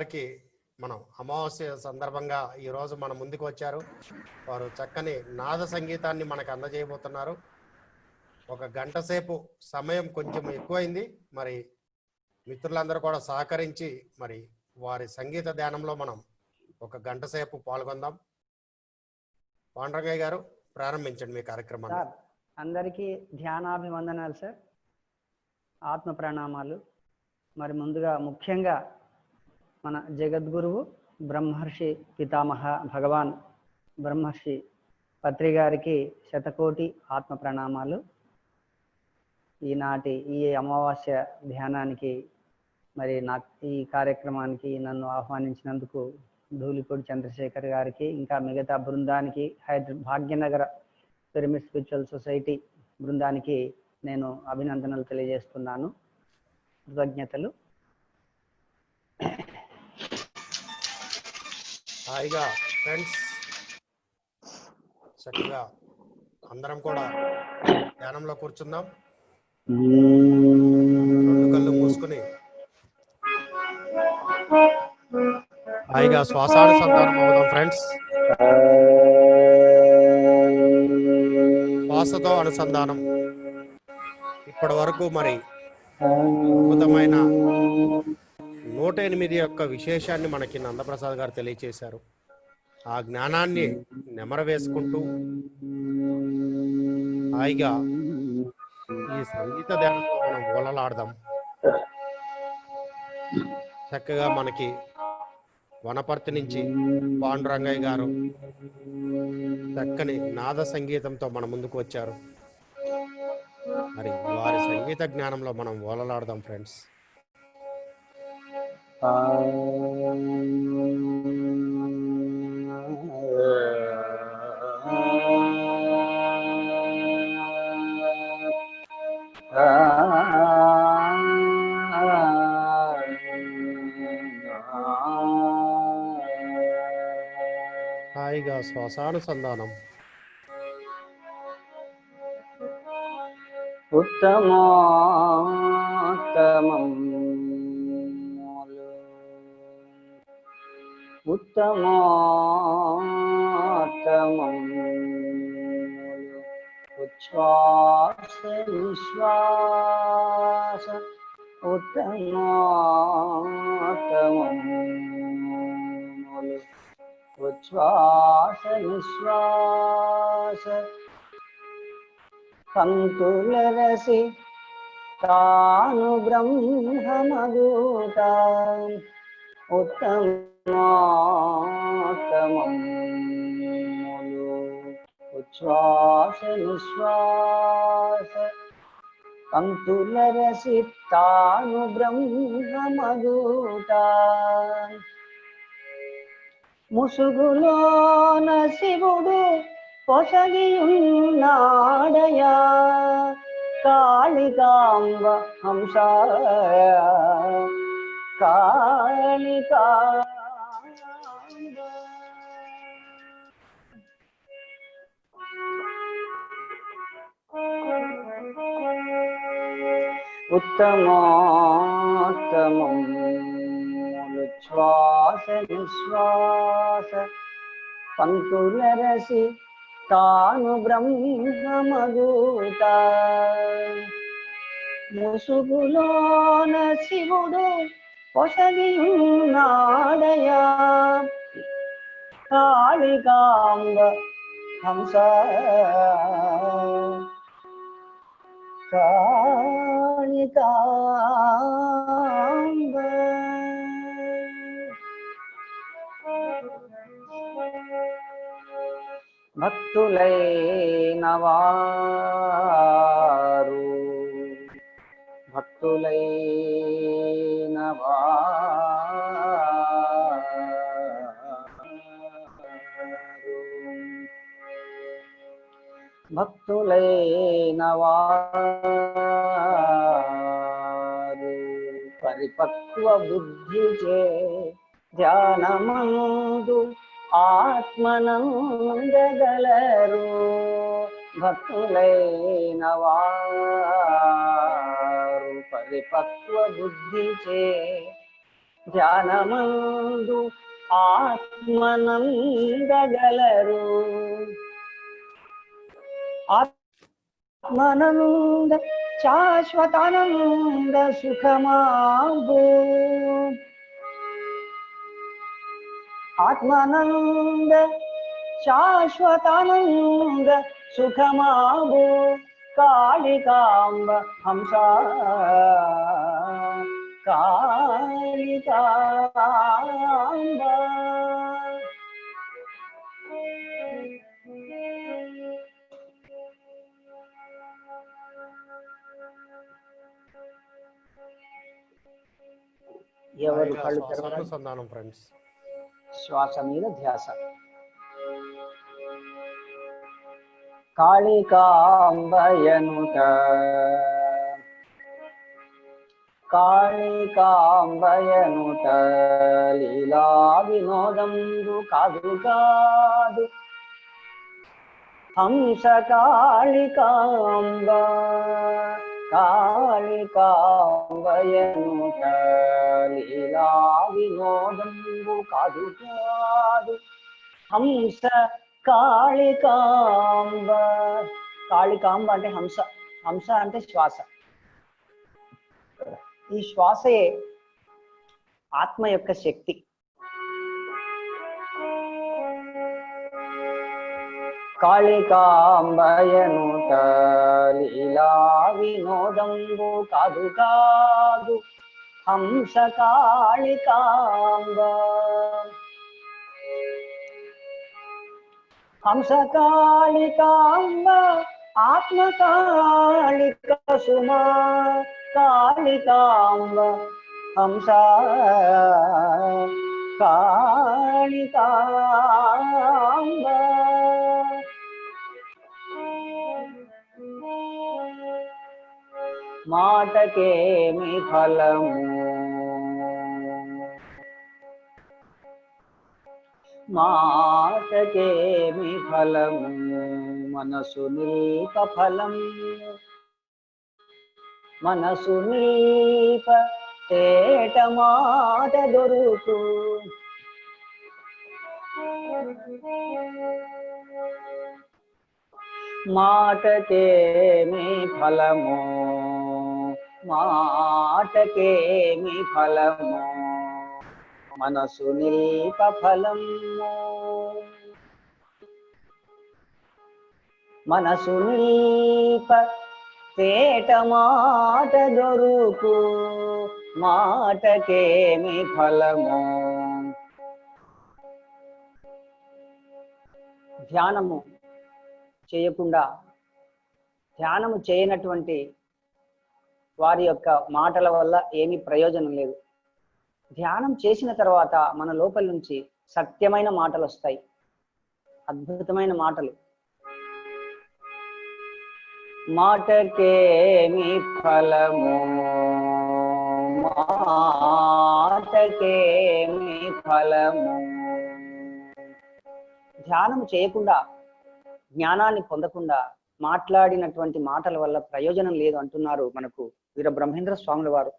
గారికి మనం అమావాస్య సందర్భంగా ఈరోజు మన ముందుకు వచ్చారు. వారు చక్కని నాద సంగీతాన్ని మనకు అందజేయబోతున్నారు. ఒక గంట సేపు సమయం కొంచెం ఎక్కువైంది. మరి మిత్రులందరూ కూడా సహకరించి మరి వారి సంగీత ధ్యానంలో మనం ఒక గంట సేపు పాల్గొందాం. పాండురంగయ్య గారు ప్రారంభించండి మీ కార్యక్రమాన్ని. సార్ అందరికీ ధ్యానాభివందనాలు సార్, ఆత్మ ప్రణామాలు. మరి ముందుగా ముఖ్యంగా మన జగద్గురువు బ్రహ్మర్షి పితామహ భగవాన్ బ్రహ్మర్షి పత్రి గారికి శతకోటి ఆత్మ ప్రణామాలు. ఈనాటి ఈ అమావాస్య ధ్యానానికి మరి ఈ కార్యక్రమానికి నన్ను ఆహ్వానించినందుకు ధూళిపూడి చంద్రశేఖర్ గారికి, ఇంకా మిగతా బృందానికి, భాగ్యనగర పిరమిడ్ స్పిరిచువల్ సొసైటీ బృందానికి నేను అభినందనలు తెలియజేస్తున్నాను. కృతజ్ఞతలు. హాయిగా ఫ్రెండ్స్, చక్కగా అందరం కూడా ధ్యానంలో కూర్చుందాం. రెండు కళ్ళు మూసుకుని హాయిగా శ్వాసానుసంధానం అవుదాం ఫ్రెండ్స్. శ్వాసతో అనుసంధానం. ఇప్పటి వరకు మరి అద్భుతమైన 108 యొక్క విశేషాన్ని మనకి నందప్రసాద్ గారు తెలియచేశారు. ఆ జ్ఞానాన్ని నెమరవేసుకుంటూ హాయిగా ఈ సంగీత ధ్యానంలో మనం ఓలలాడదాం. చక్కగా మనకి వనపర్తి నుంచి పాండురంగయ్య గారు చక్కని నాద సంగీతంతో మన ముందుకు వచ్చారు. మరి వారి సంగీత జ్ఞానంలో మనం ఓలలాడదాం ఫ్రెండ్స్. హాయిగా శ్వాసానుసంధానం. ఉత్తమోత్తమం ఉత్తమోత్తమం ఉచ్ఛ్వాస నిశ్వాస ఉత్తమోత్తమం ఉచ్ఛ్వాస నిశ్వాస పంతులరసి తాను బ్రహ్మమదూత ఉత్తమోత్తమం ఉచ్ఛ్వాస నిశ్వాస పంతులరసి తాను బ్రహ్మమదూత ముసుగులోన శివుడు పొసగియున్నాడయా కాళికాంబ హంస కాళికాంబ ఉత్తమోత్తమం ఉచ్ఛ్వాస నిశ్వాస పంతులరసి తాను బ్రహ్మమదూత ముసుగులోన శివుడు పొసగియున్నాడయా కాళికాంబ హంస కాళికాంబ భక్తులైన వారు భక్తులైన వారు పరిపక్వ బుద్ధిచే ధ్యానమందు ఆత్మనందగలరు. భక్తులైన వారు పరిపక్వ బుద్ధిచే ధ్యానమందు ఆత్మనందగలరు. ఆత్మనంద శాశ్వతానంద సుఖమాగు. ఆత్మానంద శాశ్వతానంద సుఖమాగు. కాళికాంబ హంస కాళికాంబ. ఎవరు కళ్ళు తెరవడం? అనుసంధానం ఫ్రెండ్స్. శ్వాస మీద ధ్యాస. కాళికాంబయనుట కాళికాంబయనుట లీలా వినోదంబు కాదు కాదు. హంస కాళికాంబ కాళికాంబయనుట లీలా వినోదంబు కాదు కాదు. హంస కాళికాంబ. కాళికాంబ అంటే హంస, హంస అంటే శ్వాస. ఈ శ్వాసే ఆత్మ యొక్క శక్తి. కాళికాంబయనుట లీలా వినోదంబు కాదు కాదు. హంస కాళికాంబ. హంస కాళికాంబ ఆత్మకాళిక సుమా. కాళికాంబ హంస కాళికాంబ. మాటకేమి ఫలము, మాటకేమి ఫలము, మనసు నిల్ప ఫలం. మనసు నిల్ప తేట మాట దొరుకు. మాటకేమి ఫలము, మాటకేమి ఫలము, మనసు నిల్ప ఫలము. మనసు నిల్ప తేట మాట దొరుకు. మాటకేమి ఫలము. ధ్యానము చేయకుండా, ధ్యానము చేయనటువంటి వారి యొక్క మాటల వల్ల ఏమీ ప్రయోజనం లేదు. ధ్యానం చేసిన తర్వాత మన లోపల నుంచి సత్యమైన మాటలు వస్తాయి, అద్భుతమైన మాటలు. మాటకేమి ఫలము, మాటకేమి ఫలము. ధ్యానం చేయకుండా, జ్ఞానాన్ని పొందకుండా మాట్లాడినటువంటి మాటల వల్ల ప్రయోజనం లేదు అంటున్నారు మనకు వీర బ్రహ్మేంద్ర స్వాముల వారు.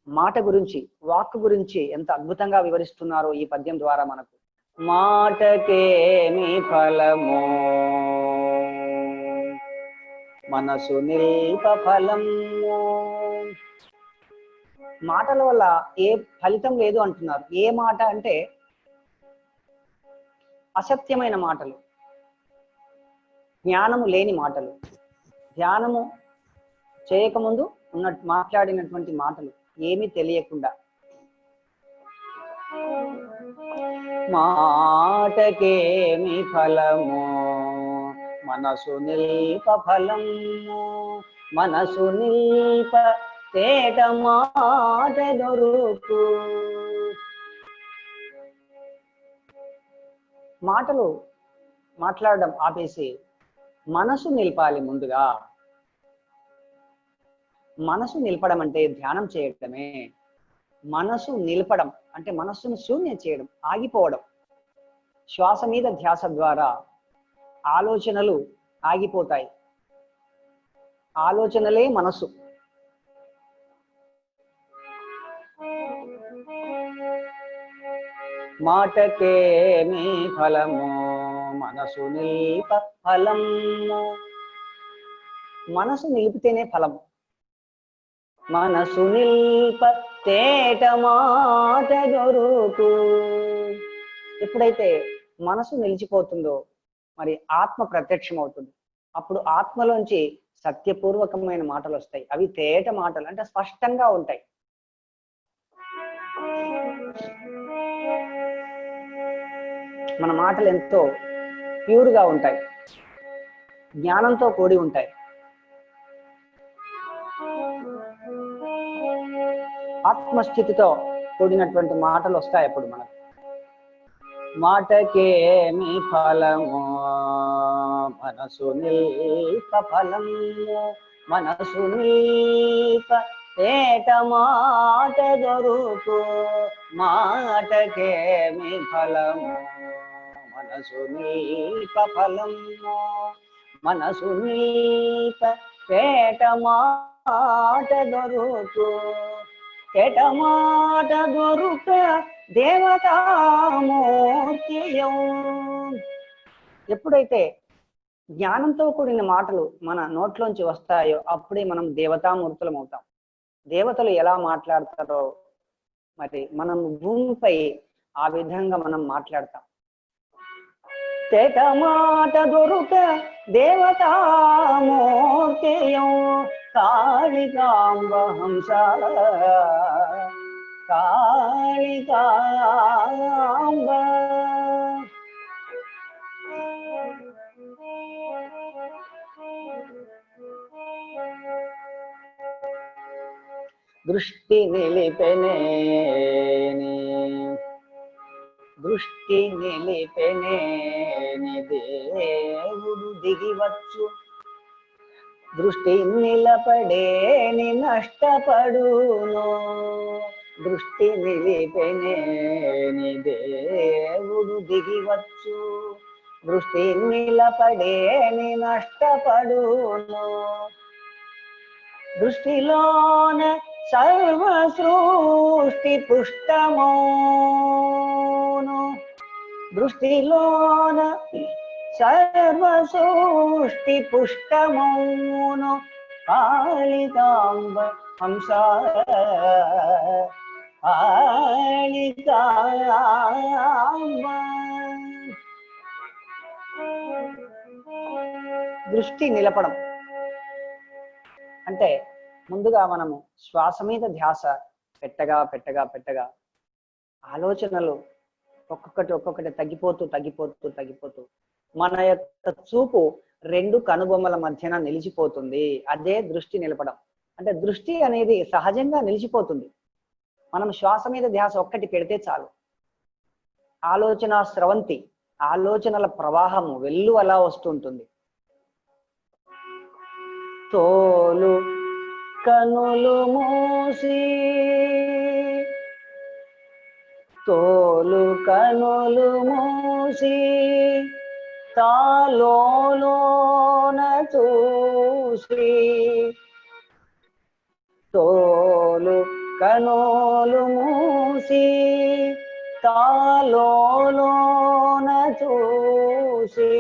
మాట గురించి, వాక్ గురించి ఎంత అద్భుతంగా వివరిస్తున్నారో ఈ పద్యం ద్వారా మనకు. మాటకేమి ఫలము, మనసు నిల్ప ఫలము. మాటల వల్ల ఏ ఫలితం లేదు అంటున్నారు. ఏ మాట అంటే అసత్యమైన మాటలు, జ్ఞానము లేని మాటలు, ధ్యానము చేయకముందు మాట్లాడినటువంటి మాటలు ఏమీ తెలియకుండా. మాటకేమి ఫలము, మనసు నిల్ప ఫలము. మనసు నిల్ప తేట మాట దొరుకు. మాటలు మాట్లాడడం ఆపేసి మనసు నిలపాలి. ముందుగా మనసు నిలపడం అంటే ధ్యానం చేయటమే. మనసు నిలపడం అంటే మనస్సును శూన్యం చేయడం, ఆగిపోవడం. శ్వాస మీద ధ్యాస ద్వారా ఆలోచనలు ఆగిపోతాయి. ఆలోచనలే మనసు. మాటకేమి ఫలము మనసు నిల్ప ఫలము. మనసు నిలిపితేనే ఫలము. మనసు నిల్ప తేట మాట దొరుకు. ఎప్పుడైతే మనసు నిలిచిపోతుందో మరి ఆత్మ ప్రత్యక్షం అవుతుంది. అప్పుడు ఆత్మలోంచి సత్యపూర్వకమైన మాటలు వస్తాయి. అవి తేట మాటలు అంటే స్పష్టంగా ఉంటాయి. మన మాటలు ఎంతో ప్యూర్గా ఉంటాయి, జ్ఞానంతో కూడి ఉంటాయి. ఆత్మస్థితితో కూడినటువంటి మాటలు వస్తాయి అప్పుడు మనకు. మాటకేమి ఫలము మనసు నిల్ప ఫలము. మనసు నిల్ప తేట మాట దొరుకు. మాటకేమి ఫలము మనసు నిల్ప ఫలము. మనసు నిల్ప తేట మాట దొరుకు. తేట మాట దొరుక దేవతామూర్తియం. ఎప్పుడైతే జ్ఞానంతో కూడిన మాటలు మన నోట్లోంచి వస్తాయో అప్పుడే మనం దేవతామూర్తులం అవుతాం. దేవతలు ఎలా మాట్లాడతారో మరి మనం భూమిపై ఆ విధంగా మనం మాట్లాడతాం. తేట మాట దొరుక దేవతామూర్తియం. కాళికాంబ హంస కాళికాంబ. దృష్టి నిలిపెనేని దృష్టి నిలిపెనేని దేవుడు దిగివచ్చు. దృష్టి నిలపడేని నష్టపడును. దృష్టి నిలిపెనేని దేవుడు దిగివచ్చు. దృష్టి నిలపడేని నష్టపడును. దృష్టిలోన సర్వ సృష్టి పుష్టమౌను. దృష్టిలోన సర్వ సృష్టి పుష్టమౌను. కాళికాంబ హంస కాళికాంబ. దృష్టి నిలపడం అంటే ముందుగా మనము శ్వాస మీద ధ్యాస పెట్టగా పెట్టగా పెట్టగా ఆలోచనలు ఒక్కొక్కటి తగ్గిపోతూ మన యొక్క చూపు రెండు కనుబొమ్మల మధ్యన నిలిచిపోతుంది. అదే దృష్టి నిలపడం. అంటే దృష్టి అనేది సహజంగా నిలిచిపోతుంది. మనం శ్వాస మీద ధ్యాస ఒక్కటి పెడితే చాలు. ఆలోచన స్రవంతి, ఆలోచనల ప్రవాహము వెళ్ళు అలా వస్తుంటుంది. తోలు కనులు మూసి తోలు కనులు మూసి తాలోన చూసి. తోలు కనులు మూసి తాలోన చూసి.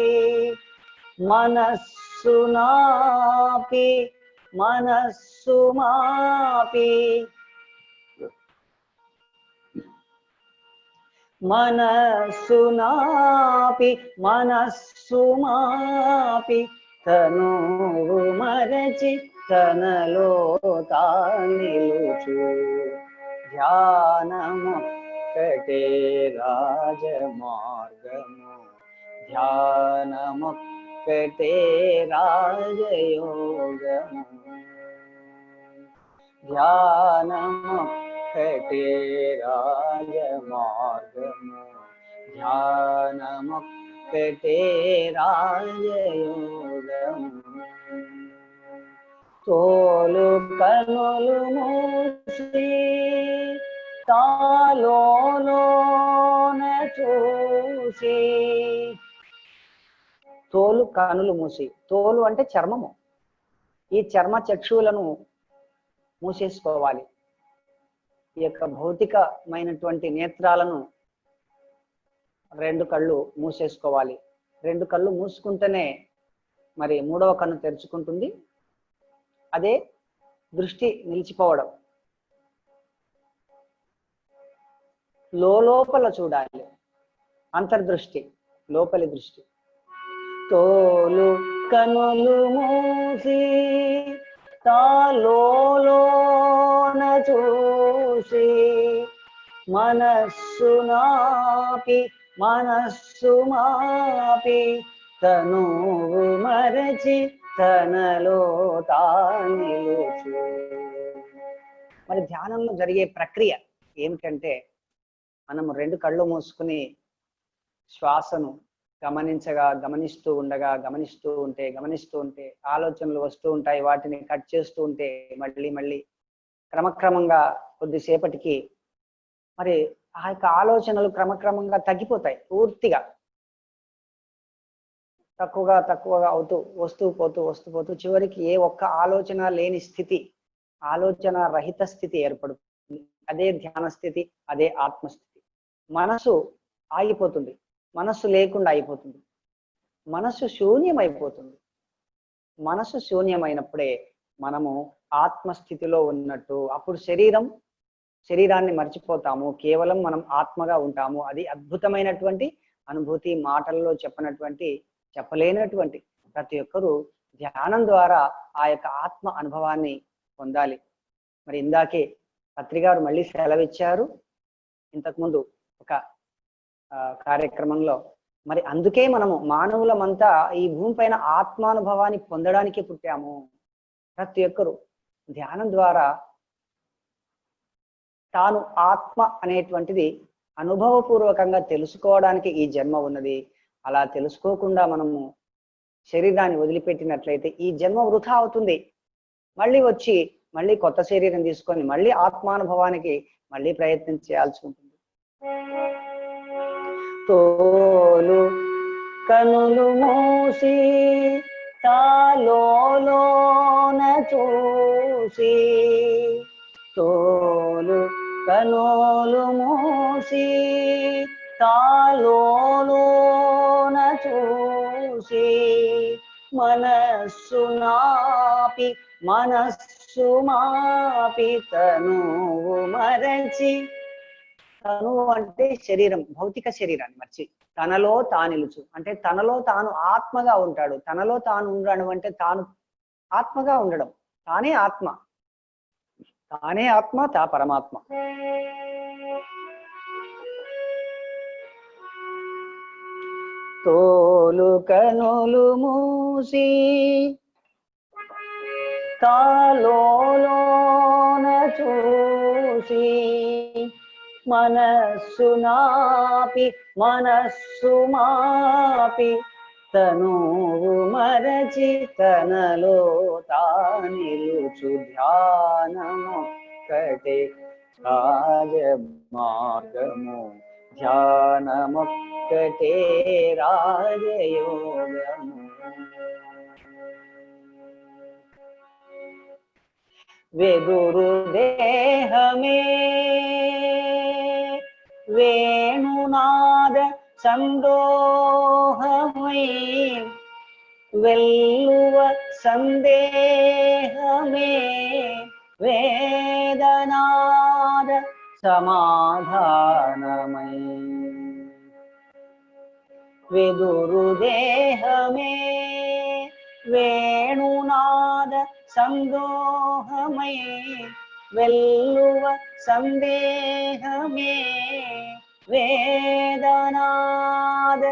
మనస్సు నాపి మనస్సు మాపి. మనస్సు నాపి మనస్సు మాపి. తనువు మరచి తనలో తానిలుచు. ధ్యానమొక్కటే రాజమార్గము. ధ్యానమొక్కటే రాజయోగము. ధ్యానమొక్కటే రాజమార్గము. ధ్యానమొక్కటే రాజయోగము. తోలు కనులు మూసి తాలోన చూసి. తోలు కనులు మూసి. తోలు అంటే చర్మము. ఈ చర్మ చక్షువులను మూసేసుకోవాలి. ఈ యొక్క భౌతికమైనటువంటి నేత్రాలను రెండు కళ్ళు మూసేసుకోవాలి. రెండు కళ్ళు మూసుకుంటేనే మరి మూడవ కన్ను తెరుచుకుంటుంది. అదే దృష్టి నిలిచిపోవడం. లోపల చూడాలి, అంతర్దృష్టి, లోపలి దృష్టి. తోలు కనులు మూసి తాలోన చూసి మనస్సు నాపి మనస్సు మాపి తనువు మరచి తనలో తానిలుచు. మరి ధ్యానంలో జరిగే ప్రక్రియ ఏమిటంటే, మనము రెండు కళ్ళు మూసుకుని శ్వాసను గమనిస్తూ ఉంటే ఆలోచనలు వస్తూ ఉంటాయి. వాటిని కట్ చేస్తూ ఉంటే మళ్ళీ క్రమక్రమంగా కొద్దిసేపటికి మరి ఆ యొక్క ఆలోచనలు క్రమక్రమంగా తగ్గిపోతాయి. పూర్తిగా తక్కువగా అవుతూ వస్తూ పోతూ చివరికి ఏ ఒక్క ఆలోచన లేని స్థితి, ఆలోచన రహిత స్థితి ఏర్పడుతుంది. అదే ధ్యాన స్థితి, అదే ఆత్మస్థితి. మనసు ఆగిపోతుంది, మనస్సు లేకుండా అయిపోతుంది, మనస్సు శూన్యమైపోతుంది. మనస్సు శూన్యమైనప్పుడే మనము ఆత్మస్థితిలో ఉన్నట్టు. అప్పుడు శరీరాన్ని మర్చిపోతాము, కేవలం మనం ఆత్మగా ఉంటాము. అది అద్భుతమైనటువంటి అనుభూతి. మాటల్లో చెప్పలేనటువంటి ప్రతి ఒక్కరూ ధ్యానం ద్వారా ఆ యొక్క ఆత్మ అనుభవాన్ని పొందాలి. మరి ఇందాకే పత్రిగారు మళ్ళీ సెలవిచ్చారు ఇంతకుముందు ఒక కార్యక్రమంలో. మరి అందుకే మనము మానవులమంతా ఈ భూమి పైన ఆత్మానుభవాన్ని పొందడానికి పుట్టాము. ప్రతి ఒక్కరు ధ్యానం ద్వారా తాను ఆత్మ అనేటువంటిది అనుభవపూర్వకంగా తెలుసుకోవడానికి ఈ జన్మ ఉన్నది. అలా తెలుసుకోకుండా మనము శరీరాన్ని వదిలిపెట్టినట్లయితే ఈ జన్మ వృథా అవుతుంది. మళ్ళీ కొత్త శరీరం తీసుకొని మళ్ళీ ఆత్మానుభవానికి మళ్ళీ ప్రయత్నం చేయాల్సి ఉంటుంది. తోలు కనులు మూసి తాలోన చూసి తోలు కనులు మూసి తాలోన చూసి మనస్సు నాపి మనస్సు మాపి తనువు మరచి. తనువు అంటే శరీరం, భౌతిక శరీరాన్ని మర్చి తనలో తానిలుచు అంటే తనలో తాను ఆత్మగా ఉంటాడు. తనలో తాను ఉండడం అంటే తాను ఆత్మగా ఉండడం. తానే ఆత్మ, తా పరమాత్మ. తోలు కనులు మూసి తాలోన చూసి మనస్సు నాపి మనస్సు మాపి తనువు మరచి తనలో తానిలుచు. ధ్యానమొక్కటే రాజమార్గము, ధ్యానమొక్కటే రాజయోగము. వెదురు దేహమే వేణునాద సందోహమై వెల్లువ సందేహమే వేదనాద సమాధానమై. వెదురు దేహమే వేణునాద సందోహమై వెల్లువ సందేహమే వేదనాద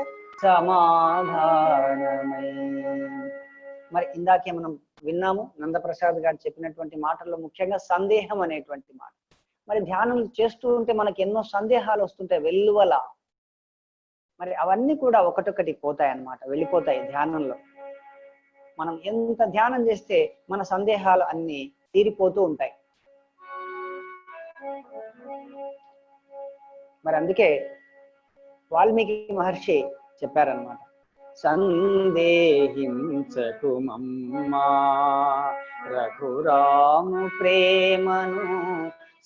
సమాధానమై. మరి ఇందాకే మనం విన్నాము నందప్రసాద్ గారు చెప్పినటువంటి మాటల్లో ముఖ్యంగా సందేహం అనేటువంటి మాట. మరి ధ్యానం చేస్తూ ఉంటే మనకి ఎన్నో సందేహాలు వస్తుంటాయి వెల్లువల. మరి అవన్నీ కూడా ఒకటొకటి పోతాయి అన్నమాట, వెళ్ళిపోతాయి ధ్యానంలో. మనం ఎంత ధ్యానం చేస్తే మన సందేహాలు అన్ని తీరిపోతూ ఉంటాయి. మరి అందుకే వాల్మీకి మహర్షి చెప్పారనమాట, సందేహించకు మమ్మా రఘురాము ప్రేమను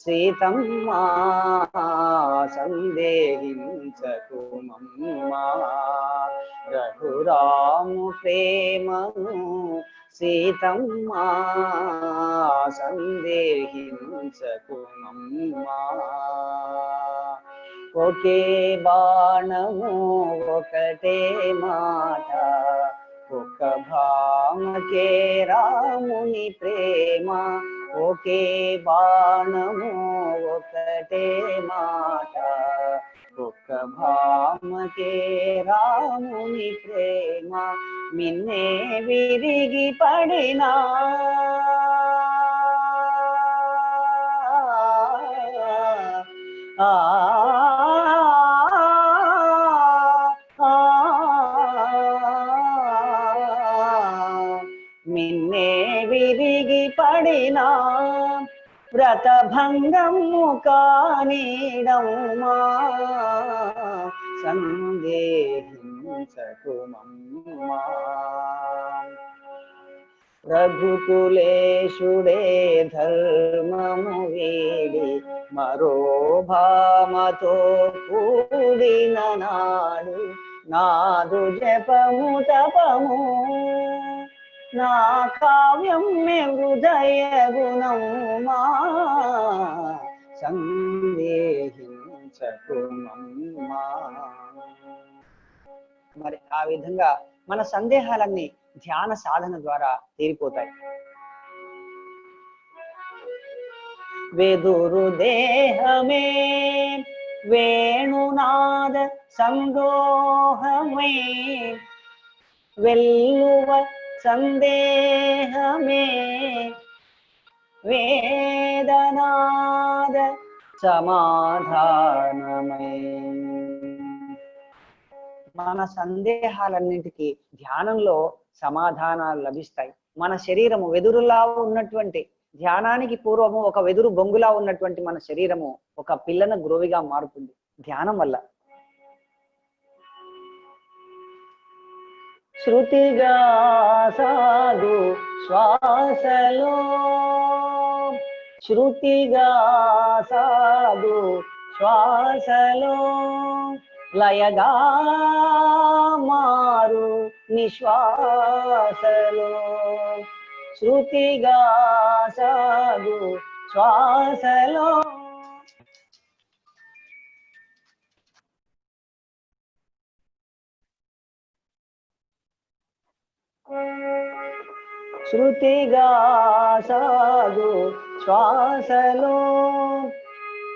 సీతమ్మా సందేహించకు మమ్మా రఘురాము ప్రేమను సీతమ్మా సందేహించకు మమ్మా ఒకే బాణము ఒకటే మాట ఒక భామకే రాముని ప్రేమ ఒకే బాణము ఒకటే మాట ఒక భామకే రాముని ప్రేమ మిన్నే విరిగి పడినా మిన్నే విరిగి పడినా వ్రతభంగము కానీడమ్మా సందేహించకు మమ్మా రఘుకులేశుడే ధర్మము వీడి మరో భామతో కూడిన నాడు నాదు జపము తపము నా కావ్యం హృదయ గుణమా సందేహించకు మమ్మా. మరి ఆ విధంగా మన సందేహాలన్నీ ధ్యాన సాధన ద్వారా తీరిపోతాయి. వెదురు దేహమే వేణునాద సందోహమే వెల్లువ సందేహమే వేదనాద సమాధానమే. మన సందేహాలన్నింటికి ధ్యానంలో సమాధానాలు లభిస్తాయి. మన శరీరము వెదురులా ఉన్నటువంటి, ధ్యానానికి పూర్వము ఒక వెదురు బొంగులా ఉన్నటువంటి మన శరీరము ఒక పిల్లన గ్రోవిగా మారుతుంది ధ్యానం వల్ల. శృతిగా సాగు శ్వాసలో శృతిగా సాగు శ్వాసలో లయగా మారు నిశ్వాసలో శృతిగా సాగు శ్వాసలో శృతిగా సాగు శ్వాసలో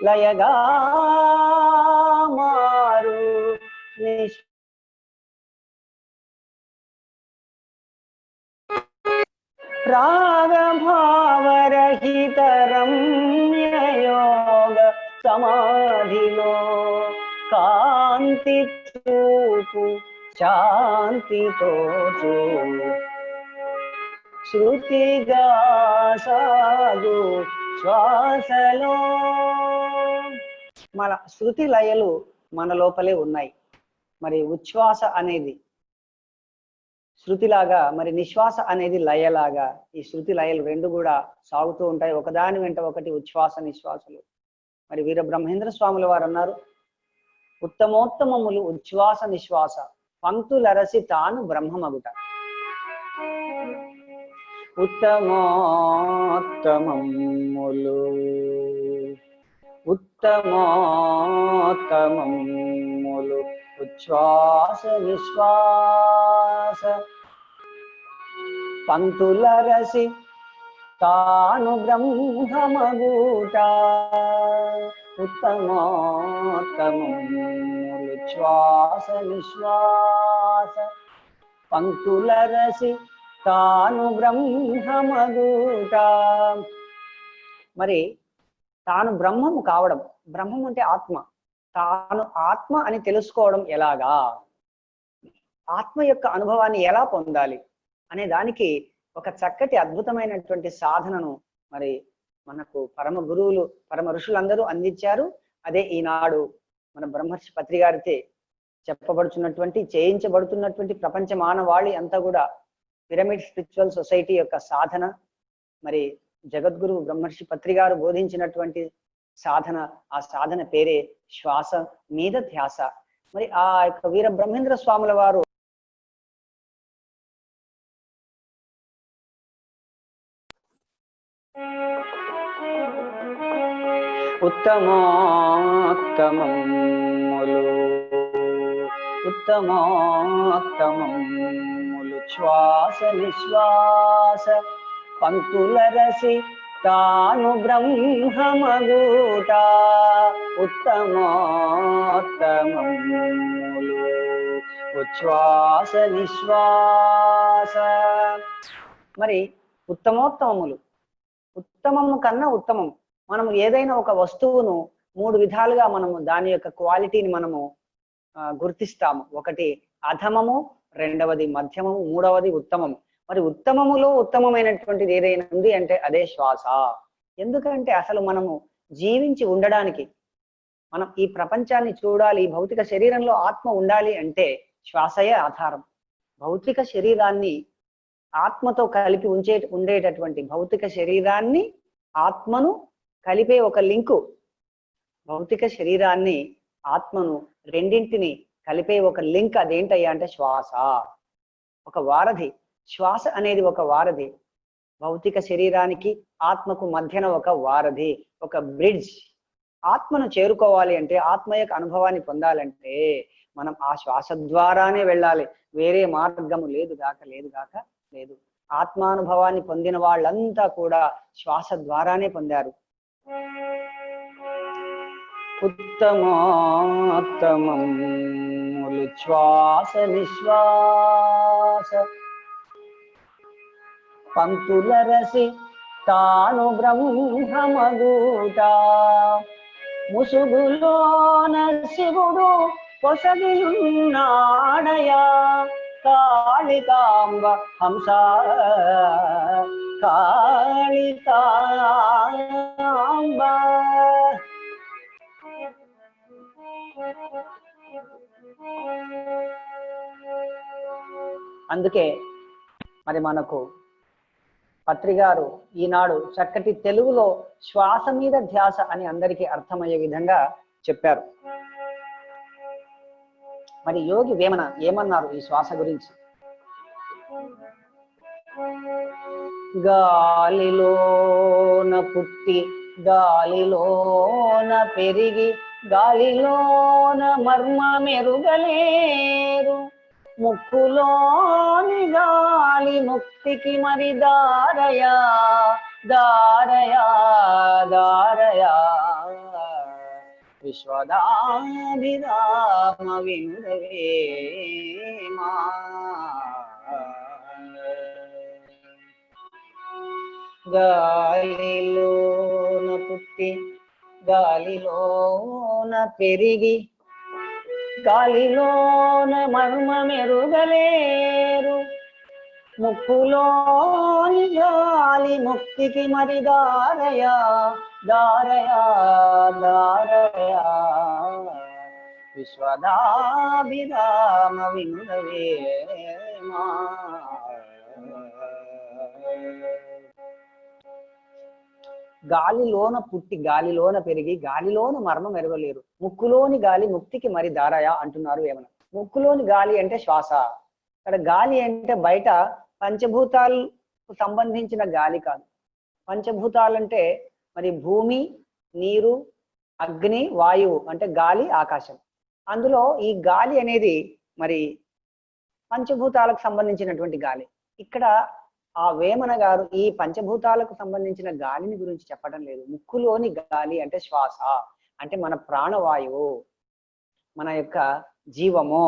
లయగా మారు రాగభావరహిత రమ్యయోగ సమాధిలో కాంతి చూపు శాంతితో శృతిగా సాగు శ్వాసలో. మన శృతి లయలు మన లోపలే ఉన్నాయి. మరి ఉచ్ఛ్వాస అనేది శృతిలాగా, మరి నిశ్వాస అనేది లయలాగా ఈ శృతి లయలు రెండు కూడా సాగుతూ ఉంటాయి, ఒకదాని వెంట ఒకటి ఉచ్ఛ్వాస నిశ్వాసలు. మరి వీర బ్రహ్మేంద్ర స్వాముల వారు అన్నారు, ఉత్తమోత్తమములు ఉచ్ఛ్వాస నిశ్వాస పంక్తులరసి తాను బ్రహ్మమగుట. ఉత్తమోత్తమములు ఉత్తమోత్తమములు ఉచ్ఛ్వాస నిశ్వాస పంక్తులరసి తాను బ్రహ్మమగుట. ఉత్తమోత్తమములు శ్వాస నిశ్వాస పంక్తులరసి తాను బ్రహ్మమగుట. మరి తాను బ్రహ్మము కావడం, బ్రహ్మం అంటే ఆత్మ, తాను ఆత్మ అని తెలుసుకోవడం ఎలాగా, ఆత్మ యొక్క అనుభవాన్ని ఎలా పొందాలి అనే దానికి ఒక చక్కటి అద్భుతమైనటువంటి సాధనను మరి మనకు పరమ గురువులు పరమ ఋషులందరూ అందించారు. అదే ఈనాడు మన బ్రహ్మర్షి పత్రి గారితే చెప్పబడుతున్నటువంటి, చేయించబడుతున్నటువంటి ప్రపంచ మానవాళి అంతా కూడా పిరమిడ్ స్పిరిచువల్ సొసైటీ యొక్క సాధన. మరి జగద్గురు బ్రహ్మర్షి పత్రి గారు బోధించినటువంటి సాధన, ఆ సాధన పేరే శ్వాస మీద ధ్యాస. మరి ఆ యొక్క వీర బ్రహ్మేంద్ర స్వాముల వారు ఉత్తమోత్తమములు ఉత్తమోత్తమములు శ్వాస నిశ్వాస పంక్తుల రసి తాను బ్రహ్మమగూట ఉత్తమోత్తమములు ఉచ్ఛ్వాస నిశ్వాస. మరి ఉత్తమోత్తమములు, ఉత్తమము కన్నా ఉత్తమం. మనము ఏదైనా ఒక వస్తువును 3 విధాలుగా మనము దాని యొక్క క్వాలిటీని మనము గుర్తిస్తాము. ఒకటి అధమము, రెండవది మధ్యమము, మూడవది ఉత్తమము. మరి ఉత్తమములో ఉత్తమమైనటువంటిది ఏదైనా ఉంది అంటే అదే శ్వాస. ఎందుకంటే అసలు మనము జీవించి ఉండడానికి, మనం ఈ ప్రపంచాన్ని చూడాలి, భౌతిక శరీరంలో ఆత్మ ఉండాలి అంటే శ్వాసయే ఆధారం. భౌతిక శరీరాన్ని ఆత్మతో కలిపి ఉండేటటువంటి భౌతిక శరీరాన్ని ఆత్మను కలిపే ఒక లింకు, భౌతిక శరీరాన్ని ఆత్మను రెండింటిని కలిపే ఒక లింక్ అదేంటయ్యా అంటే శ్వాస. ఒక వారధి, శ్వాస అనేది ఒక వారధి. భౌతిక శరీరానికి ఆత్మకు మధ్యన ఒక వారధి, ఒక బ్రిడ్జ్. ఆత్మను చేరుకోవాలి అంటే, ఆత్మ యొక్క అనుభవాన్ని పొందాలంటే మనం ఆ శ్వాస ద్వారానే వెళ్ళాలి. వేరే మార్గము లేదు గాక లేదు. ఆత్మానుభవాన్ని పొందిన వాళ్ళంతా కూడా శ్వాస ద్వారానే పొందారు. ఉత్తమోత్తమములు శ్వాస నిశ్వాస పంక్తుల రసి తాను బ్రహ్మమగూట ముసుగులోన శివుడు పొసగియున్నాడయా కాళికాంబ హంస కాళికాంబ. అందుకే మరి మనకు పత్రి గారు ఈనాడు చక్కటి తెలుగులో శ్వాస మీద ధ్యాస అని అందరికీ అర్థమయ్యే విధంగా చెప్పారు. మరి యోగి వేమన ఏమన్నారు ఈ శ్వాస గురించి? గాలిలోన పుట్టి గాలిలోన పెరిగి గాలిలోన మర్మ మెరుగలేరు ముక్కులోని గాలి ముక్తికి మరి దారయా దారయా దారయా విశ్వదాభిరామ వినురవేమా. గాలిలోన పుట్టి గాలిలోన పెరిగి గాలిలోన మర్మ మెరుగలేరు ముక్కులోని గాలి ముక్తికి మరి దారయా దారయా దారయా విశ్వదాభిరామ వినురవేమా. గాలిలోన పుట్టి గాలిలోన పెరిగి గాలిలోన మర్మం ఎరగలేరు ముక్కులోని గాలి ముక్తికి మరి దారయా అంటున్నారు వేమన. ముక్కులోని గాలి అంటే శ్వాస. ఇక్కడ గాలి అంటే బయట పంచభూతాలకు సంబంధించిన గాలి కాదు. పంచభూతాలంటే మరి భూమి, నీరు, అగ్ని, వాయువు అంటే గాలి, ఆకాశం. అందులో ఈ గాలి అనేది మరి పంచభూతాలకు సంబంధించినటువంటి గాలి. ఇక్కడ ఆ వేమన గారు ఈ పంచభూతాలకు సంబంధించిన గాలిని గురించి చెప్పడం లేదు. ముక్కులోని గాలి అంటే శ్వాస, అంటే మన ప్రాణవాయువు, మన యొక్క జీవము.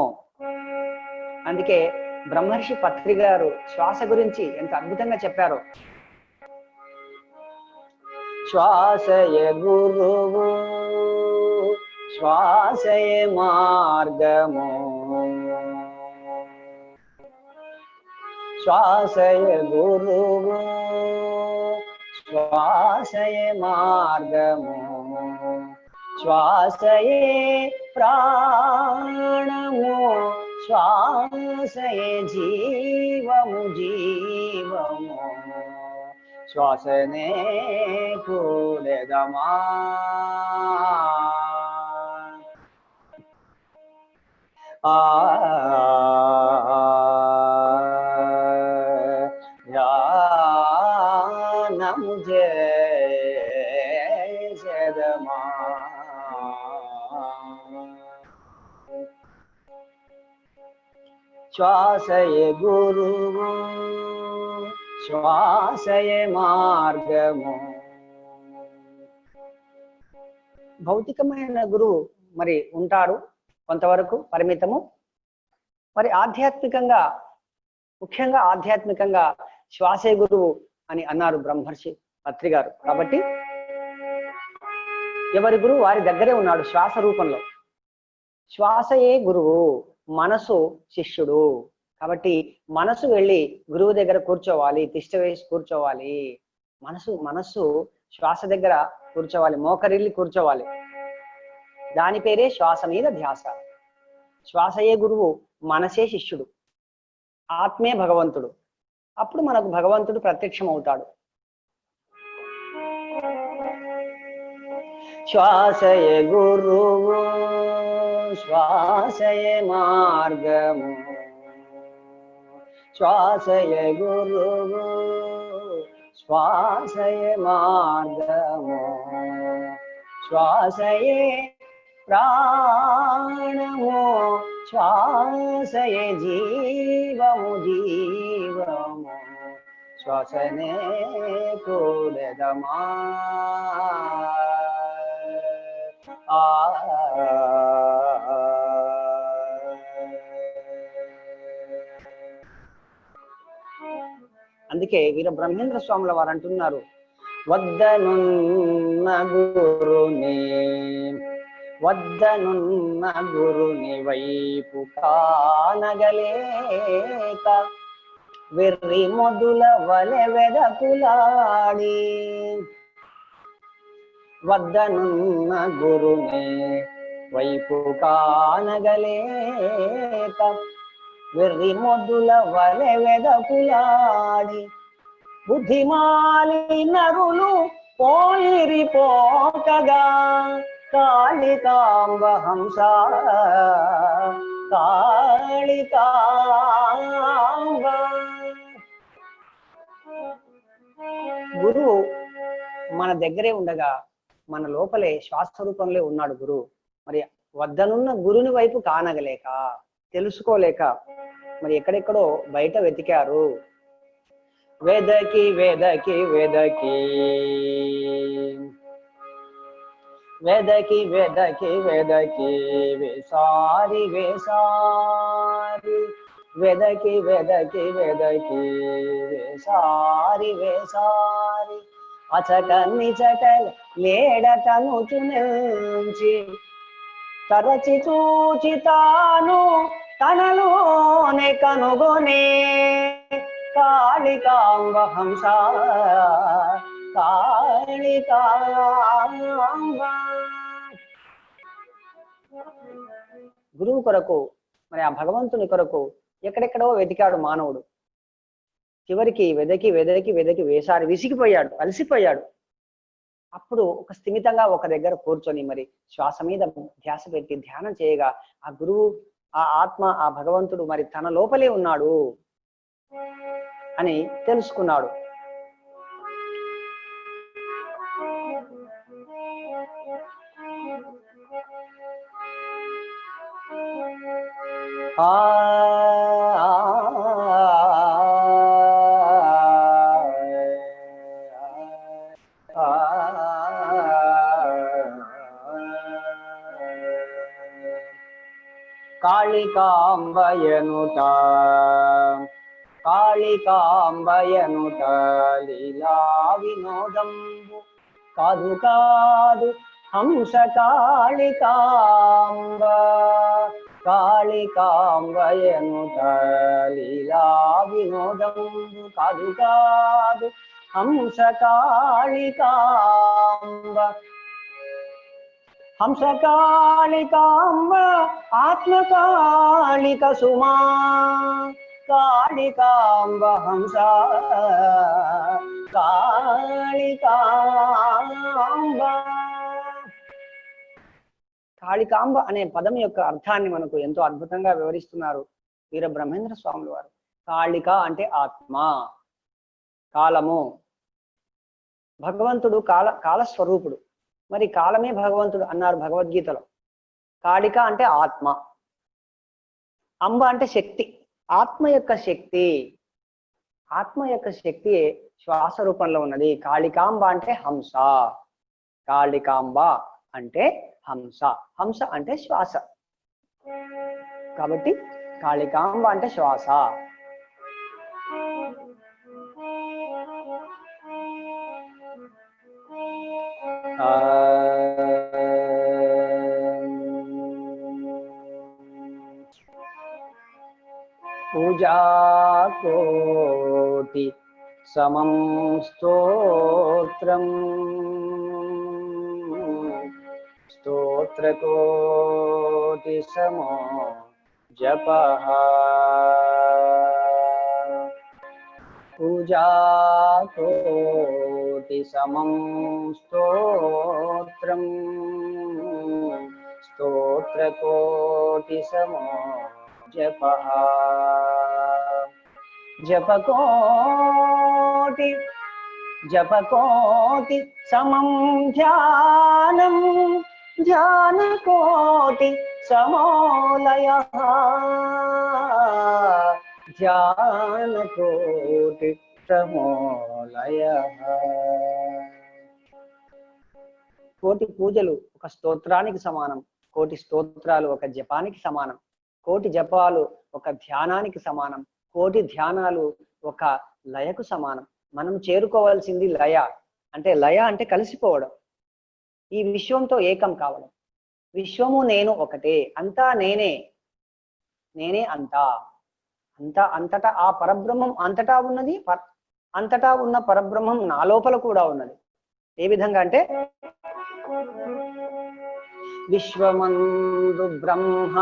అందుకే బ్రహ్మర్షి పత్రి గారు శ్వాస గురించి ఎంత అద్భుతంగా చెప్పారు. శ్వాసయే గురువు శ్వాసయే మార్గము శ్వాసయే గురువు శ్వాసయే మార్గము శ్వాసయే ప్రాణము శ్వాసయే జీవము జీవము శ్వాసనే కూడెదమా ధ్యానము చేసెదమా శ్వాసయే గురువు శ్వాసయే మార్గము. భౌతికమైన గురువు మరి ఉంటాడు కొంతవరకు పరిమితము, మరి ఆధ్యాత్మికంగా ముఖ్యంగా ఆధ్యాత్మికంగా శ్వాసే గురువు అని అన్నారు బ్రహ్మర్షి అత్రి గారు. కాబట్టి ఎవరి గురువు వారి దగ్గరే ఉన్నాడు శ్వాస రూపంలో. శ్వాసయే గురువు, మనసు శిష్యుడు. కాబట్టి మనసు వెళ్ళి గురువు దగ్గర కూర్చోవాలి, తిష్ట వేసి కూర్చోవాలి. మనసు శ్వాస దగ్గర కూర్చోవాలి, మోకరిల్లి కూర్చోవాలి. దాని పేరే శ్వాస మీద ధ్యాస. శ్వాసయే గురువు, మనసే శిష్యుడు, ఆత్మే భగవంతుడు. అప్పుడు మనకు భగవంతుడు ప్రత్యక్షం అవుతాడు. శ్వాసయే గురువు శ్వాసయే మార్గము, శ్వాసయే గురువు శ్వాసయే మార్గము, శ్వాసయే ప్రాణము, శ్వాసయే జీవము జీవము, శ్వాసనే కూడెదమా అందుకే వీర బ్రహ్మేంద్ర స్వాముల వారు అంటున్నారు, వద్దనున్న గురుని వైపు కానగలేక వెర్రి మొదుల వలె వెదకులాడి, వద్దనున్న గురుని వైపు కానగలేక వెర్రి మొద్దుల వలె వెదకులాడి, బుద్ధిమాలి నరులు పోయిరి పోకగా కాళికాంబ హంస కాళికాంబ. గురువు మన దగ్గరే ఉండగా మన లోపలే శ్వాస రూపంలో ఉన్నాడు గురువు. మరి వద్దనున్న గురుని వైపు కానగలేక తెలుసుకోలేక మరి ఎక్కడెక్కడో బయట వెతికారు. వెదకి వెదకి వెదకి వెదకి వెదకి వెదకి వేసారి వేసారి, వెదకి వెదకి వెదకి వేసారి వేసారి, అచక నిచకల లేడటనుచు నుంచి తరచి చూచి తాను తనలోనే కనుగొనే కాళికాంబ హంస కాళికాంబ. గురువు కొరకు మరి ఆ భగవంతుని కొరకు ఎక్కడెక్కడో వెతికాడు మానవుడు. చివరికి వెదకి వెదకి వెదకి వేసారి విసిగిపోయాడు, అలసిపోయాడు. అప్పుడు ఒక స్థిమితంగా ఒక దగ్గర కూర్చొని మరి శ్వాస మీద ధ్యాస పెట్టి ధ్యానం చేయగా ఆ గురువు, ఆ ఆత్మ, ఆ భగవంతుడు మరి తన లోపలే ఉన్నాడు అని తెలుసుకున్నాడు. కాళికాంబయనుట కాళికాంబయనుట లీలా వినోదంబు కాదు కాదు హంస కాళికాంబ. కాళికాంబయనుట లీలా వినోదంబు కాదు కాదు హంస కాళికాంబ. హంస కాళికాంబ ఆత్మకాళిక సుమా, కాళికాంబ హంస కాళికాంబ. కాళికాంబ అనే పదం యొక్క అర్థాన్ని మనకు ఎంతో అద్భుతంగా వివరిస్తున్నారు వీర బ్రహ్మేంద్ర స్వాముల వారు. కాళిక అంటే ఆత్మ, కాలము. భగవంతుడు కాలస్వరూపుడు, మరి కాలమే భగవంతుడు అన్నారు భగవద్గీతలో. కాళిక అంటే ఆత్మ, అంబ అంటే శక్తి, ఆత్మ యొక్క శక్తి. ఆత్మ యొక్క శక్తి శ్వాస రూపంలో ఉన్నది. కాళికాంబ అంటే హంస, కాళికాంబ అంటే హంస, హంస అంటే శ్వాస. కాబట్టి కాళికాంబ అంటే శ్వాస. పూజాకోటి సమం స్తోత్రం, స్తోత్రకోటి సమో జపః. పూజాకోటి సమం స్తోత్రం, స్తోత్రకోటి సమో జపః. జపకోటి సమం ధ్యానం, ధ్యానకోటి సమోలయః, ధ్యానకోటి సమోలయః. కోటి పూజలు ఒక స్తోత్రానికి సమానం, కోటి స్తోత్రాలు ఒక జపానికి సమానం, కోటి జపాలు ఒక ధ్యానానికి సమానం, కోటి ధ్యానాలు ఒక లయకు సమానం. మనం చేరుకోవాల్సింది లయ. అంటే లయ అంటే కలిసిపోవడం, ఈ విశ్వంతో ఏకం కావడం. విశ్వము నేను ఒకటే, అంతా నేనే, నేనే అంతా, అంతా అంతటా ఆ పరబ్రహ్మం అంతటా ఉన్నది, అంతటా ఉన్న పరబ్రహ్మం నా లోపల కూడా ఉన్నది. ఏ విధంగా అంటే విశ్వమందు బ్రహ్మ,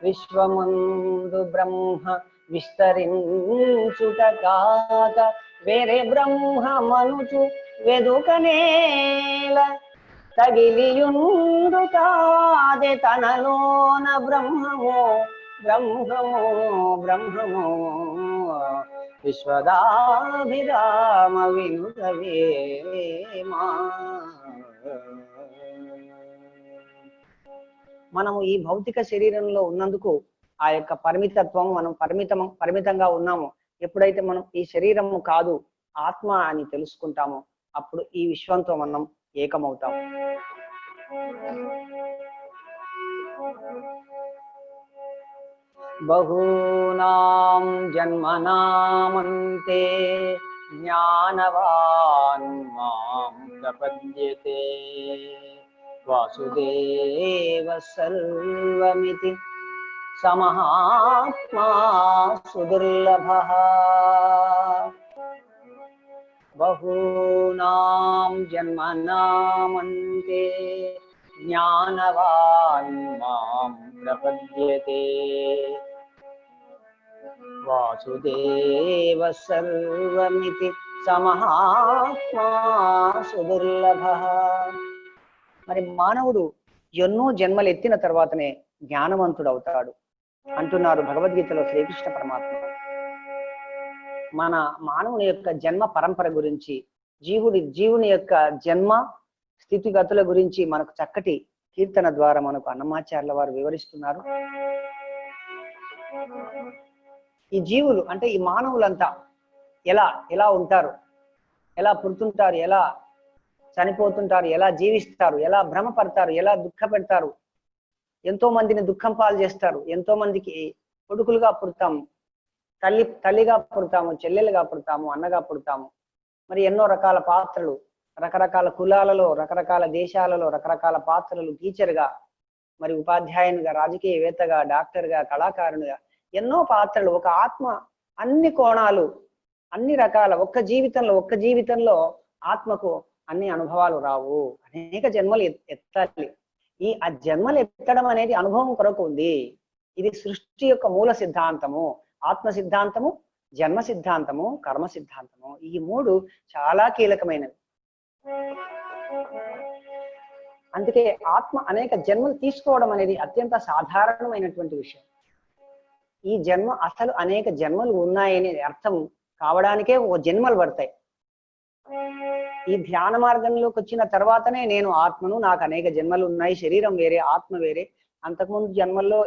విశ్వమందు బ్రహ్మ విస్తరించుట కాక వేరే బ్రహ్మమనుచు వెదుకనేల, తగిలియుండు కాదే తనలోన బ్రహ్మము, బ్రహ్మము బ్రహ్మము. విశ్వదాభిరామ వినుతవేమా. మనము ఈ భౌతిక శరీరంలో ఉన్నందుకు ఆ యొక్క పరిమితత్వం, మనం పరిమితంగా ఉన్నాము. ఎప్పుడైతే మనం ఈ శరీరము కాదు ఆత్మ అని తెలుసుకుంటామో అప్పుడు ఈ విశ్వంతో మనం ఏకమవుతాం. బహూనాం జన్మనామంతే జ్ఞానవాన్ మాం ప్రపద్యతే, వాసుదేవ సర్వమితి సమహాత్మా సుదుర్లభః. బహూనాం జన్మనామంతే జ్ఞానవాన్ మాం ప్రపద్యతే, వాసుదేవ సర్వమితి సమహాత్మా సుదుర్లభః. మరి మానవుడు ఎన్నో జన్మలు ఎత్తిన తర్వాతనే జ్ఞానవంతుడు అవుతాడు అంటున్నారు భగవద్గీతలో శ్రీకృష్ణ పరమాత్మ. మన మానవుని యొక్క జన్మ పరంపర గురించి, జీవుని యొక్క జన్మ స్థితిగతుల గురించి మనకు చక్కటి కీర్తన ద్వారా మనకు అన్నమాచార్యుల వారు వివరిస్తున్నారు. ఈ జీవులు అంటే ఈ మానవులంతా ఎలా ఉంటారు, ఎలా పుడుతుంటారు, ఎలా చనిపోతుంటారు, ఎలా జీవిస్తారు, ఎలా భ్రమపడతారు, ఎలా దుఃఖపెడతారు, ఎంతో మందిని దుఃఖం పాలు చేస్తారు. ఎంతో మందికి కొడుకులుగా పుడతాము, తల్లిగా పుడతాము, చెల్లెలుగా పుడతాము, అన్నగా పుడతాము. మరి ఎన్నో రకాల పాత్రలు, రకరకాల కులాలలో, రకరకాల దేశాలలో రకరకాల పాత్రలు, టీచర్గా, మరి ఉపాధ్యాయునిగా, రాజకీయవేత్తగా, డాక్టర్గా, కళాకారునిగా ఎన్నో పాత్రలు. ఒక ఆత్మ అన్ని కోణాలు, అన్ని రకాల ఒక్క జీవితంలో ఆత్మకు అన్ని అనుభవాలు రావు. అనేక జన్మలు ఎత్తాలి. ఆ జన్మలు ఎత్తడం అనేది అనుభవం కొరకు ఉంది. ఇది సృష్టి యొక్క మూల సిద్ధాంతము. ఆత్మ సిద్ధాంతము, జన్మ సిద్ధాంతము, కర్మ సిద్ధాంతము, ఈ మూడు చాలా కీలకమైనవి. అందుకే ఆత్మ అనేక జన్మలు తీసుకోవడం అనేది అత్యంత సాధారణమైనటువంటి విషయం. ఈ జన్మ అసలు అనేక జన్మలు ఉన్నాయనే అర్థం కావడానికే ఓ జన్మలు పడతాయి. ఈ ధ్యాన మార్గంలోకి వచ్చిన తర్వాతనే నేను ఆత్మను, నాకు అనేక జన్మలు ఉన్నాయి, శరీరం వేరే ఆత్మ వేరే, అంతకుముందు జన్మల్లో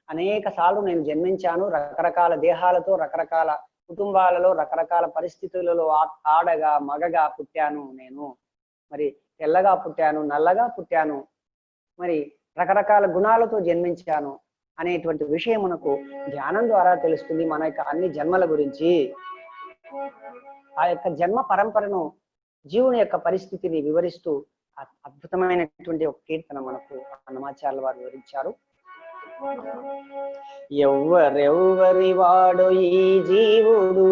అనేక సార్లు నేను జన్మించాను, రకరకాల దేహాలతో, రకరకాల కుటుంబాలలో, రకరకాల పరిస్థితులలో ఆడగా మగగా పుట్టాను నేను, మరి తెల్లగా పుట్టాను, నల్లగా పుట్టాను, మరి రకరకాల గుణాలతో జన్మించాను అనేటువంటి విషయం మనకు ధ్యానం ద్వారా తెలుస్తుంది. మన యొక్క అన్ని జన్మల గురించి, ఆ యొక్క జన్మ పరంపరను, జీవుని యొక్క పరిస్థితిని వివరిస్తూ అద్భుతమైనటువంటి ఒక కీర్తన మనకు అన్నమాచార్యుల వారు వివరించారు. ఎవ్వరెవ్వరి వాడు ఈ జీవుడు,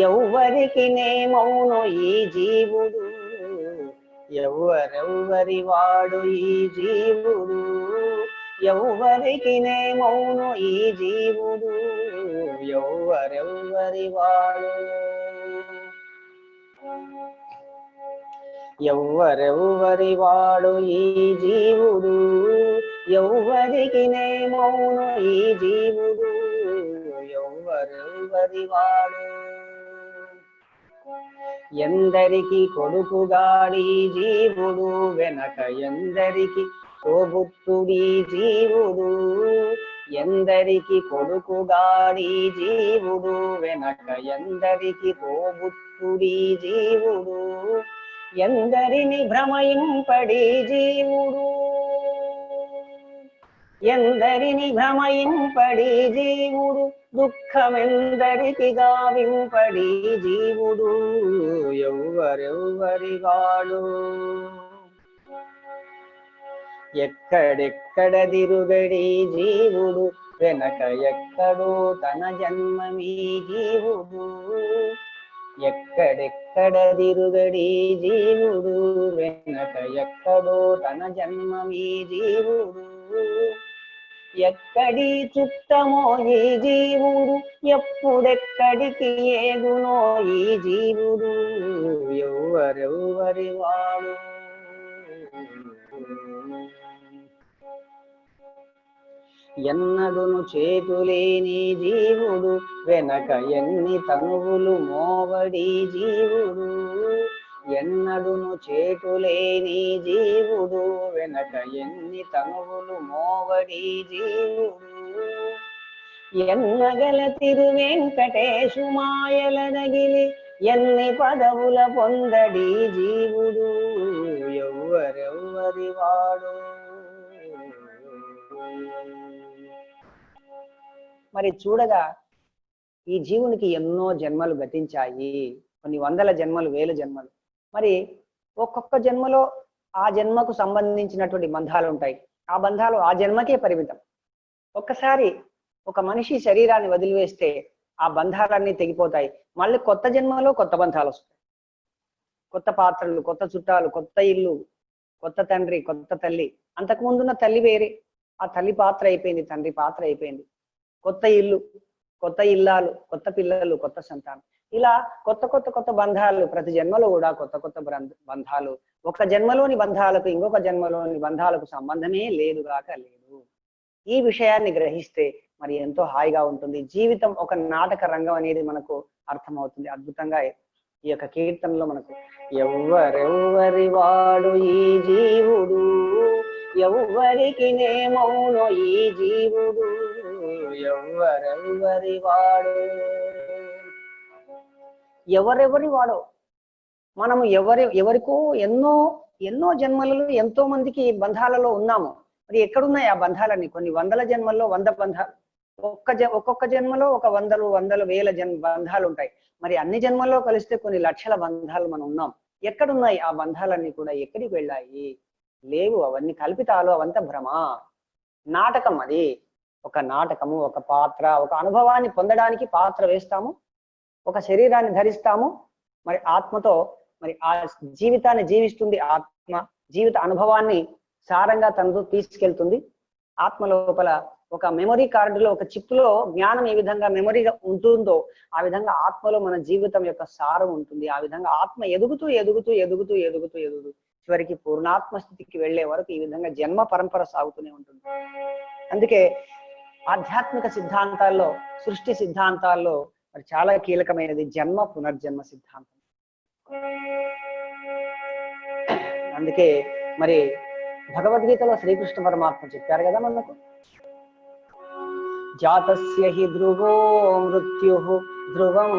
ఎవ్వరికి నేమౌను ఈ జీవుడు, ఎవ్వరెవ్వరి వాడు ఈ జీవుడు, ఎవ్వరికి నేమౌను ఈ జీవుడు, ఎవ్వరెవ్వరి వాడు, ఎవ్వరెవ్వరి వాడు ఈ జీవుడు, ఎవ్వరికి నేమౌను ఈ జీవుడు, ఎవ్వరెవ్వరి వాడు, ఎందరికి కొడుకుగాడి జీవుడు, వెనక ఎందరికి తోబుట్టుడి జీవుడు, ఎందరికి కొడుకుగాడి జీవుడు, వెనక ఎందరికి తోబుట్టుడి జీవుడు, ఎందరిని భ్రమయింపడి జీవుడు, ఎందరిని భ్రమయింపడి జీవుడు, దుఃఖమెందరికి గావింపడి జీవుడు, ఎవ్వరెవ్వరి వాడు, ఎక్కడెక్కడ తిరుగడి జీవుడు, వెనక ఎక్కడో తన జన్మమీ జీవుడు, ఎక్కడెక్కడ తిరుగడి జీవుడు, వెనక ఎక్కడో తన జన్మమీ జీవుడు, ఎక్కడి చుట్టమో ఈ జీవుడు, ఎప్పుడెక్కడికి ఏగునో ఈ జీవుడు, ఎవ్వరెవ్వరి వాడు, ఎన్నడును చేతులేని జీవుడు, వెనక ఎన్ని తనువులు మోవడి జీవుడు, ఎన్నడును చేతులేని జీవుడు, వెనక ఎన్ని తనువులు మోవడి జీవుడు, ఎన్నగల తిరువెంకటేశు మాయల నగిలి ఎన్ని పదవుల పొందడి జీవుడు, ఎవ్వరెవ్వరి వాడు. మరి చూడగా ఈ జీవునికి ఎన్నో జన్మలు గతించాయి, కొన్ని వందల జన్మలు, వేల జన్మలు. మరి ఒక్కొక్క జన్మలో ఆ జన్మకు సంబంధించినటువంటి బంధాలు ఉంటాయి, ఆ బంధాలు ఆ జన్మకే పరిమితం. ఒక్కసారి ఒక మనిషి శరీరాన్ని వదిలివేస్తే ఆ బంధాలన్నీ తెగిపోతాయి, మళ్ళీ కొత్త జన్మలో కొత్త బంధాలు వస్తాయి, కొత్త పాత్రలు, కొత్త చుట్టాలు, కొత్త ఇల్లు, కొత్త తండ్రి, కొత్త తల్లి. అంతకుముందున్న తల్లి వేరే, ఆ తల్లి పాత్ర అయిపోయింది, తండ్రి పాత్ర అయిపోయింది, కొత్త ఇల్లు, కొత్త ఇల్లాలు, కొత్త పిల్లలు, కొత్త సంతానం, ఇలా కొత్త కొత్త కొత్త బంధాలు. ప్రతి జన్మలో కూడా కొత్త కొత్త బంధాలు. ఒక జన్మలోని బంధాలకు ఇంకొక జన్మలోని బంధాలకు సంబంధమే లేదుగాక లేదు. ఈ విషయాన్ని గ్రహిస్తే మరి ఎంతో హాయిగా ఉంటుంది. జీవితం ఒక నాటక రంగం అనేది మనకు అర్థమవుతుంది. అద్భుతంగా ఈ యొక్క కీర్తనలో మనకు ఎవ్వరెవ్వరి వాడు ఈ జీవుడు, ఎవ్వరికి నేమౌనో ఈ జీవుడు, ఎవ్వరెవ్వరి వాడు. ఎవరెవరి వాడో మనము ఎవరికో ఎన్నో జన్మలలో ఎంతో మందికి బంధాలలో ఉన్నాము. మరి ఎక్కడున్నాయి ఆ బంధాలన్నీ? కొన్ని వందల జన్మల్లో 100 బంధాలు, ఒక్కొక్క జన్మలో ఒక వందలు వేల బంధాలు ఉంటాయి. మరి అన్ని జన్మల్లో కలిస్తే కొన్ని లక్షల బంధాలు మనం ఉన్నాం. ఎక్కడున్నాయి ఆ బంధాలన్నీ కూడా? ఎక్కడికి వెళ్ళాయి? లేవు. అవన్నీ కల్పితాలు, అవంతా భ్రమ, నాటకం. అది ఒక నాటకము, ఒక పాత్ర. ఒక అనుభవాన్ని పొందడానికి పాత్ర వేస్తాము, ఒక శరీరాన్ని ధరిస్తాము, మరి ఆత్మతో మరి ఆ జీవితాన్ని జీవిస్తుంది. ఆత్మ జీవిత అనుభవాన్ని సారంగా తనతో తీసుకెళ్తుంది. ఆత్మ లోపల ఒక మెమరీ కార్డులో ఒక చిప్ లో జ్ఞానం ఏ విధంగా మెమరీగా ఉంటుందో ఆ విధంగా ఆత్మలో మన జీవితం యొక్క సారం ఉంటుంది. ఆ విధంగా ఆత్మ ఎదుగుతూ ఎదుగుతూ ఎదుగుతూ ఎదుగుతూ ఎదుగుతూ చివరికి పూర్ణాత్మ స్థితికి వెళ్లే వరకు ఈ విధంగా జన్మ పరంపర సాగుతూనే ఉంటుంది. అందుకే ఆధ్యాత్మిక సిద్ధాంతాల్లో, సృష్టి సిద్ధాంతాల్లో మరి చాలా కీలకమైనది జన్మ పునర్జన్మ సిద్ధాంతం. అందుకే మరి భగవద్గీతలో శ్రీకృష్ణ పరమాత్మ చెప్పారు కదా మనకు, జాతస్య హి ధ్రువో మృత్యుః ధ్రువం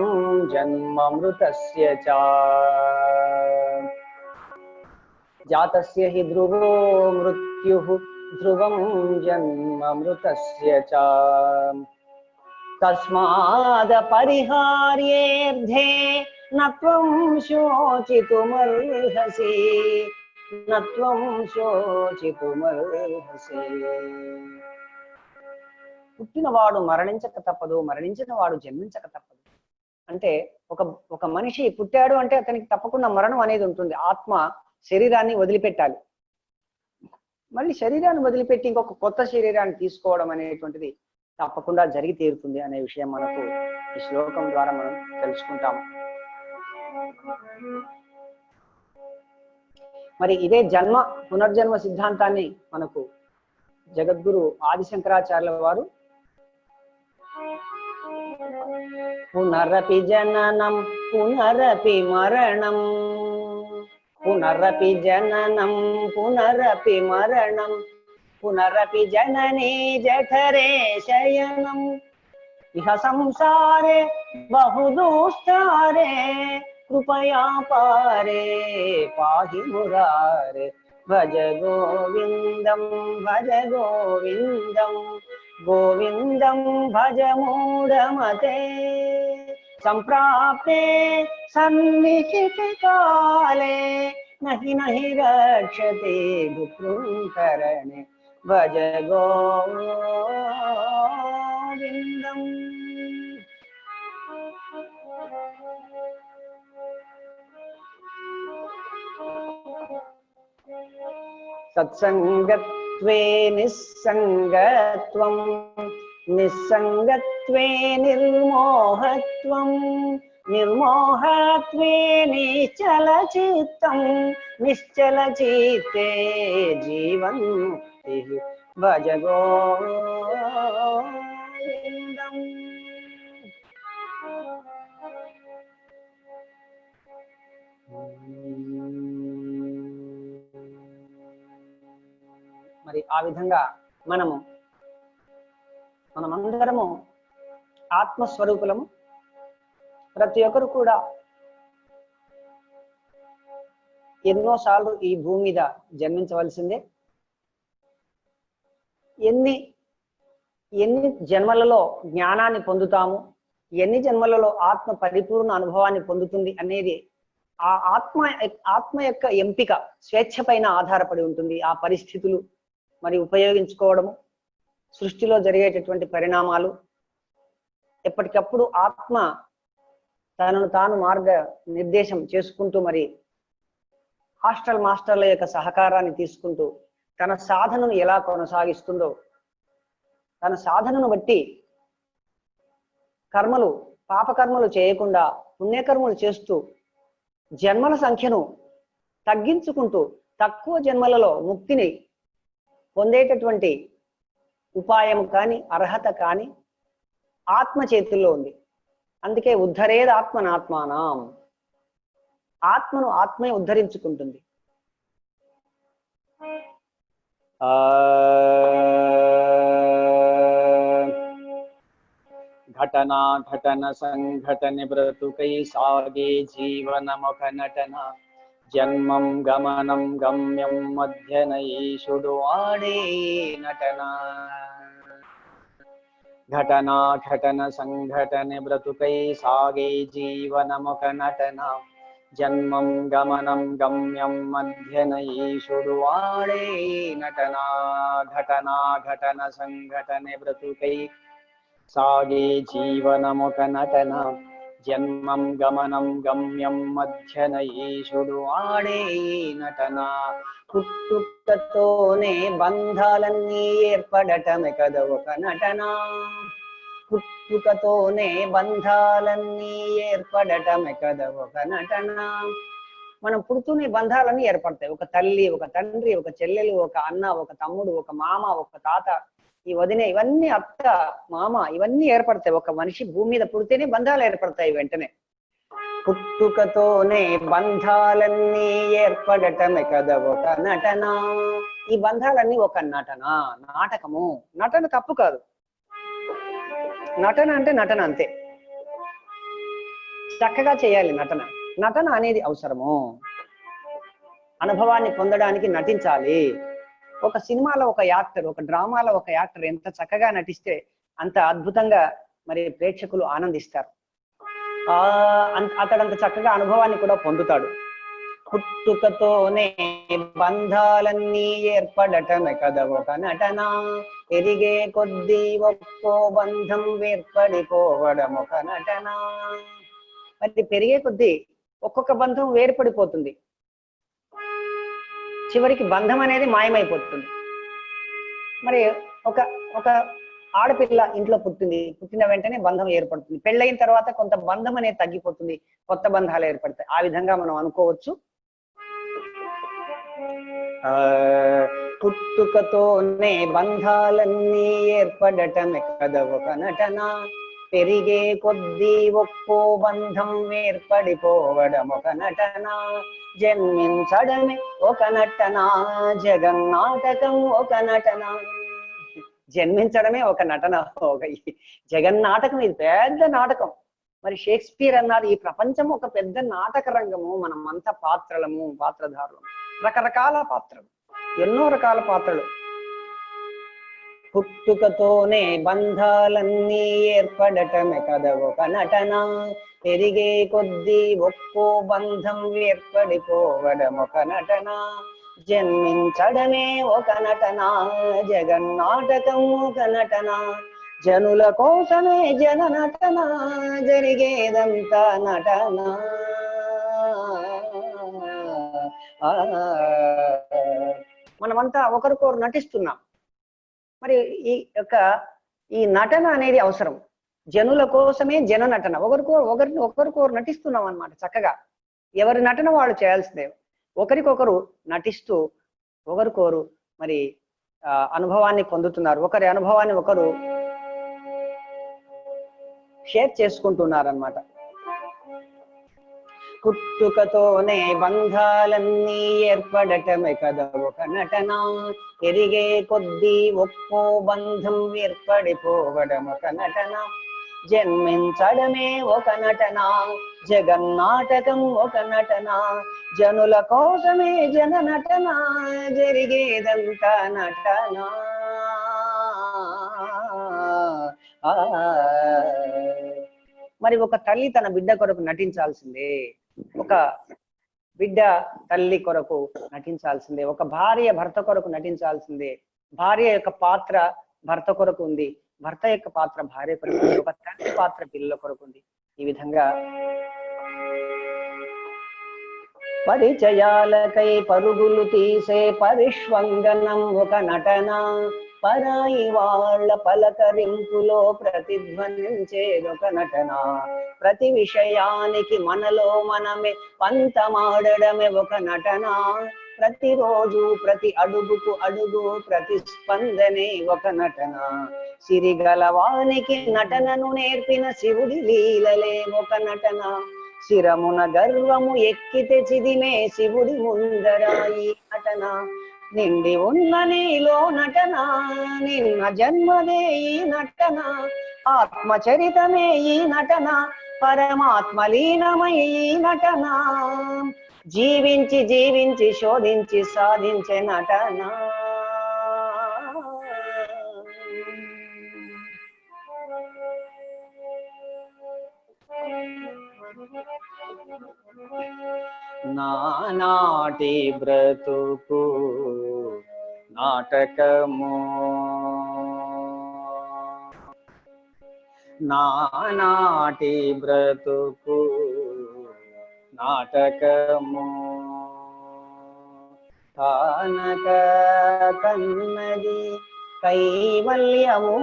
జన్మ మృతస్య చ. జాతస్య హి ధ్రువో మృత్యుః ధ్రువం జన్మ మృతస్య చ. తస్మాద్ పరిహార్యేర్థే నత్వం శోచితుమర్హసి నత్వం శోచితుమర్హసి. పుట్టినవాడు మరణించక తప్పదు, మరణించిన వాడు జన్మించక తప్పదు. అంటే ఒక మనిషి పుట్టాడు అంటే అతనికి తప్పకుండా మరణం అనేది ఉంటుంది. ఆత్మ శరీరాన్ని వదిలిపెట్టాలి, మళ్ళీ శరీరాన్ని వదిలిపెట్టి ఇంకొక కొత్త శరీరాన్ని తీసుకోవడం అనేటువంటిది తప్పకుండా జరిగి తీరుతుంది అనే విషయం మనకు ఈ శ్లోకం ద్వారా మనం తెలుసుకుంటాము. మరి ఇదే జన్మ పునర్జన్మ సిద్ధాంతాన్ని మనకు జగద్గురు ఆదిశంకరాచార్యుల వారు పునరపి జననం పునరపి మరణం పునరపి జననం పునరపి మరణం పునరపి జననీ జఠరే శయనం ఇహ సంసారే బహుదూస్తారే కృపయా పారే పాహి మురారే భజ గోవిందం గోవిందం భజ మూఢమతే సంప్రాప్తే సన్నిహితే కాలే నహి నహి రక్షతే భుక్రుంకరణే భజ గోవిందం. సత్సంగత్వే నిస్సంగత్వం నిస్సంగత్వే నిర్మోహత్వం నిర్మోహత్వే నిశ్చల చిత్తం నిశ్చల చిత్తే జీవన్ముక్తి భజ గోవిందం. మరి ఆ విధంగా మనమందరము ఆత్మస్వరూపులము. ప్రతి ఒక్కరు కూడా ఎన్నోసార్లు ఈ భూమి మీద జన్మించవలసిందే. ఎన్ని జన్మలలో జ్ఞానాన్ని పొందుతాము, ఎన్ని జన్మలలో ఆత్మ పరిపూర్ణ అనుభవాన్ని పొందుతుంది అనేది ఆ ఆత్మ యొక్క ఎంపిక స్వేచ్ఛ పైన ఆధారపడి ఉంటుంది. ఆ పరిస్థితులు మరి ఉపయోగించుకోవడము, సృష్టిలో జరిగేటటువంటి పరిణామాలు, ఎప్పటికప్పుడు ఆత్మ తనను తాను మార్గ నిర్దేశం చేసుకుంటూ మరి హాస్టల్ మాస్టర్ల యొక్క సహకారాన్ని తీసుకుంటూ తన సాధనను ఎలా కొనసాగిస్తుందో, తన సాధనను బట్టి కర్మలు పాపకర్మలు చేయకుండా పుణ్యకర్మలు చేస్తూ జన్మల సంఖ్యను తగ్గించుకుంటూ తక్కువ జన్మలలో ముక్తిని పొందేటటువంటి ఉపాయం కానీ అర్హత కానీ ఆత్మ చేతుల్లో ఉంది. అందుకే ఉద్ధరేది ఆత్మనాత్మానం, ఆత్మను ఆత్మే ఉద్ధరించుకుంటుంది. ఘటనా ఘటన సంఘటన బ్రతుకై సాగే జీవనముఖ నటన జన్మం గమనం గమ్యం మధ్యనైషుడు ఆడే నటన. ఘటనా ఘటన సంఘటన బ్రతుకై సాగే జీవనముఖ నటన జన్మం గమనం గమ్యం మధ్యనైషుడు ఆడే నటన. ఘటనా ఘటన సంఘటన బ్రతుకై సాగే జీవనముఖ నటన జన్మం గమనం గమ్యం మధ్యన ఈశుడు ఆడే నటన. పుట్టుకతోనే బంధాలన్నీ ఏర్పడటమే కదా ఒక నటన. పుట్టుకతోనే బంధాలన్నీ ఏర్పడటమే కదా ఒక నటన. మనం పుడుతూనే బంధాలన్నీ ఏర్పడతాయి. ఒక తల్లి, ఒక తండ్రి, ఒక చెల్లెలు, ఒక అన్న, ఒక తమ్ముడు, ఒక మామ, ఒక తాత, ఈ వదిన, ఇవన్నీ అత్త, మామ, ఇవన్నీ ఏర్పడతాయి. ఒక మనిషి భూమి మీద పుడితేనే బంధాలు ఏర్పడతాయి వెంటనే. పుట్టుకతోనే బంధాలన్నీ ఏర్పడటమే కదా ఒక నటన. ఈ బంధాలన్నీ ఒక నటన, నాటకము. నటన తప్పు కాదు, నటన అంటే నటన అంతే, చక్కగా చేయాలి నటన. నటన అనేది అవసరము, అనుభవాన్ని పొందడానికి నటించాలి. ఒక సినిమాలో ఒక యాక్టర్, ఒక డ్రామాలో ఒక యాక్టర్ ఎంత చక్కగా నటిస్తే అంత అద్భుతంగా మరి ప్రేక్షకులు ఆనందిస్తారు. అతడంత చక్కగా అనుభవాన్ని కూడా పొందుతాడు. పుట్టుకతోనే బంధాలన్నీ ఏర్పడటమే కదా ఒక నటన. ఎదిగే కొద్దీ ఒక్కో బంధం ఏర్పడిపోవడం ఒక నటన. మరి పెరిగే కొద్దీ ఒక్కొక్క బంధం వేరుపడిపోతుంది, చివరికి బంధం అనేది మాయమైపోతుంది. మరి ఒక ఒక ఆడపిల్ల ఇంట్లో పుట్టిన వెంటనే బంధం ఏర్పడుతుంది. పెళ్ళైన తర్వాత కొంత బంధం అనేది తగ్గిపోతుంది, కొత్త బంధాలు ఏర్పడతాయి. ఆ విధంగా మనం అనుకోవచ్చు. పుట్టుకతోనే బంధాలన్నీ ఏర్పడటమే కదా ఒక నటన. పెరిగే కొద్దీ ఒక్కో బంధం ఏర్పడిపోవడం ఒక నటన. జన్మించడమే ఒక నటన, జగన్నాటకం ఒక నటన. జన్మించడమే ఒక నటన, ఒక జగన్నాటకం. ఇది పెద్ద నాటకం. మరి షేక్స్పియర్ అన్నారు, ఈ ప్రపంచం ఒక పెద్ద నాటక రంగము, మనమంతా పాత్రలము, పాత్రధారులము, రకరకాల పాత్రలు, ఎన్నో రకాల పాత్రలు. పుట్టుకతోనే బంధాలన్నీ ఏర్పడటమే కదా ఒక నటన. పెరిగే కొద్దీ ఒక్కో బంధం ఏర్పడిపోవడం ఒక నటన. జన్మించడమే ఒక నటన, జగన్నాటకం ఒక నటన. జనుల కోసమే జన నటన, జరిగేదంతా నటన. మనమంతా ఒకరికొకరు నటిస్తున్నాం. మరి ఈ నటన అనేది అవసరం. జనుల కోసమే జన నటన. ఒకరికొకరు నటిస్తున్నాం అన్నమాట. చక్కగా ఎవరి నటన వాళ్ళు చేయాల్సిందే. ఒకరికొకరు నటిస్తూ ఒకరికొకరు మరి అనుభవాన్ని పొందుతున్నారు. ఒకరి అనుభవాన్ని ఒకరు షేర్ చేసుకుంటున్నారు అన్నమాట. పుట్టుకతోనే బంధాలన్నీ ఏర్పడటమే కదా ఒక నటన. పెరిగే కొద్దీ ఒక్కో బంధం ఏర్పడిపోవడం ఒక నటన. జన్మించడమే ఒక నటన, జగన్నాటకం ఒక నటన. జనుల కోసమే జన నటన, జరిగేదంతా నటన. మరి ఒక తల్లి తన బిడ్డ కొరకు నటించాల్సిందే, ఒక బిడ్డ తల్లి కొరకు నటించాల్సిందే, ఒక భార్య భర్త కొరకు నటించాల్సిందే. భార్య యొక్క పాత్ర భర్త కొరకు ఉంది, భర్త యొక్క పాత్ర భార్య కొరకు ఉంది, ఒక తండ్రి పాత్ర పిల్లల కొరకు ఉంది. ఈ విధంగా పరిచయాలకై పరుగులు తీసే పరిష్వంగనం ఒక నటన. పరాయి వాళ్ళ పలకరింపులో ప్రతిధ్వనించేదొక నటన. ప్రతి విషయానికి మనలో మనమే పంతమాడడమే ఒక నటన. ప్రతిరోజు ప్రతి అడుగుకు అడుగు ప్రతిస్పందనే ఒక నటన. సిరిగలవానికి నటనను నేర్పిన శివుడి లీలలే ఒక నటన. శిరమున గర్వము ఎక్కితే చిదిమే శివుడి ముందరాయి నటన. నిండి ఉన్న నీలో నటన, నిన్న జన్మదే ఈ నటన. ఆత్మచరితమే ఈ నటన, పరమాత్మ లీనమై ఈ నటన. జీవించి జీవించి శోధించి సాధించే నటన. నానాటి బ్రతుకు నాటకము, నానాటి బ్రతుకు నాటకము తానక కన్నది కైవల్యము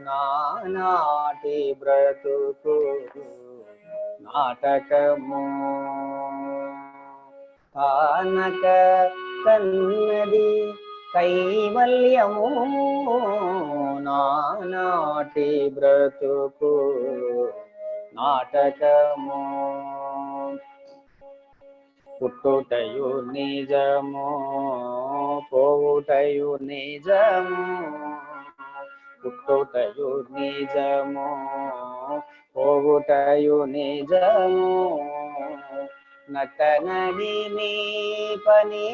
నానాటి బ్రతుకు నాటకము తానక కన్నది కైవల్యము నానాటి బ్రతుకు నాటకము పుట్టుటయు నిజము పోవుటయు నిజము పుట్టుటయు నిజము పోవుటయు నిజము నటనది నీ పని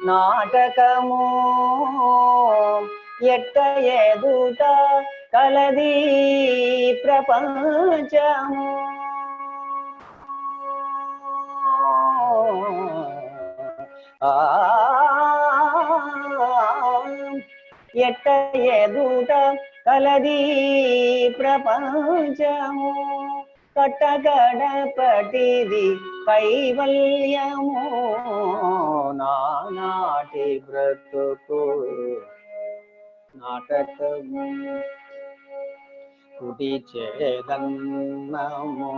నాటకము ఎట్ట ఎదుట కలది ప్రపంచము ఎట్ట ఎదుట కలది ప్రపంచము కట్టగడపటిది కైవల్యము నానాటి బ్రతుకు నాటకము కుటి చేదన్నము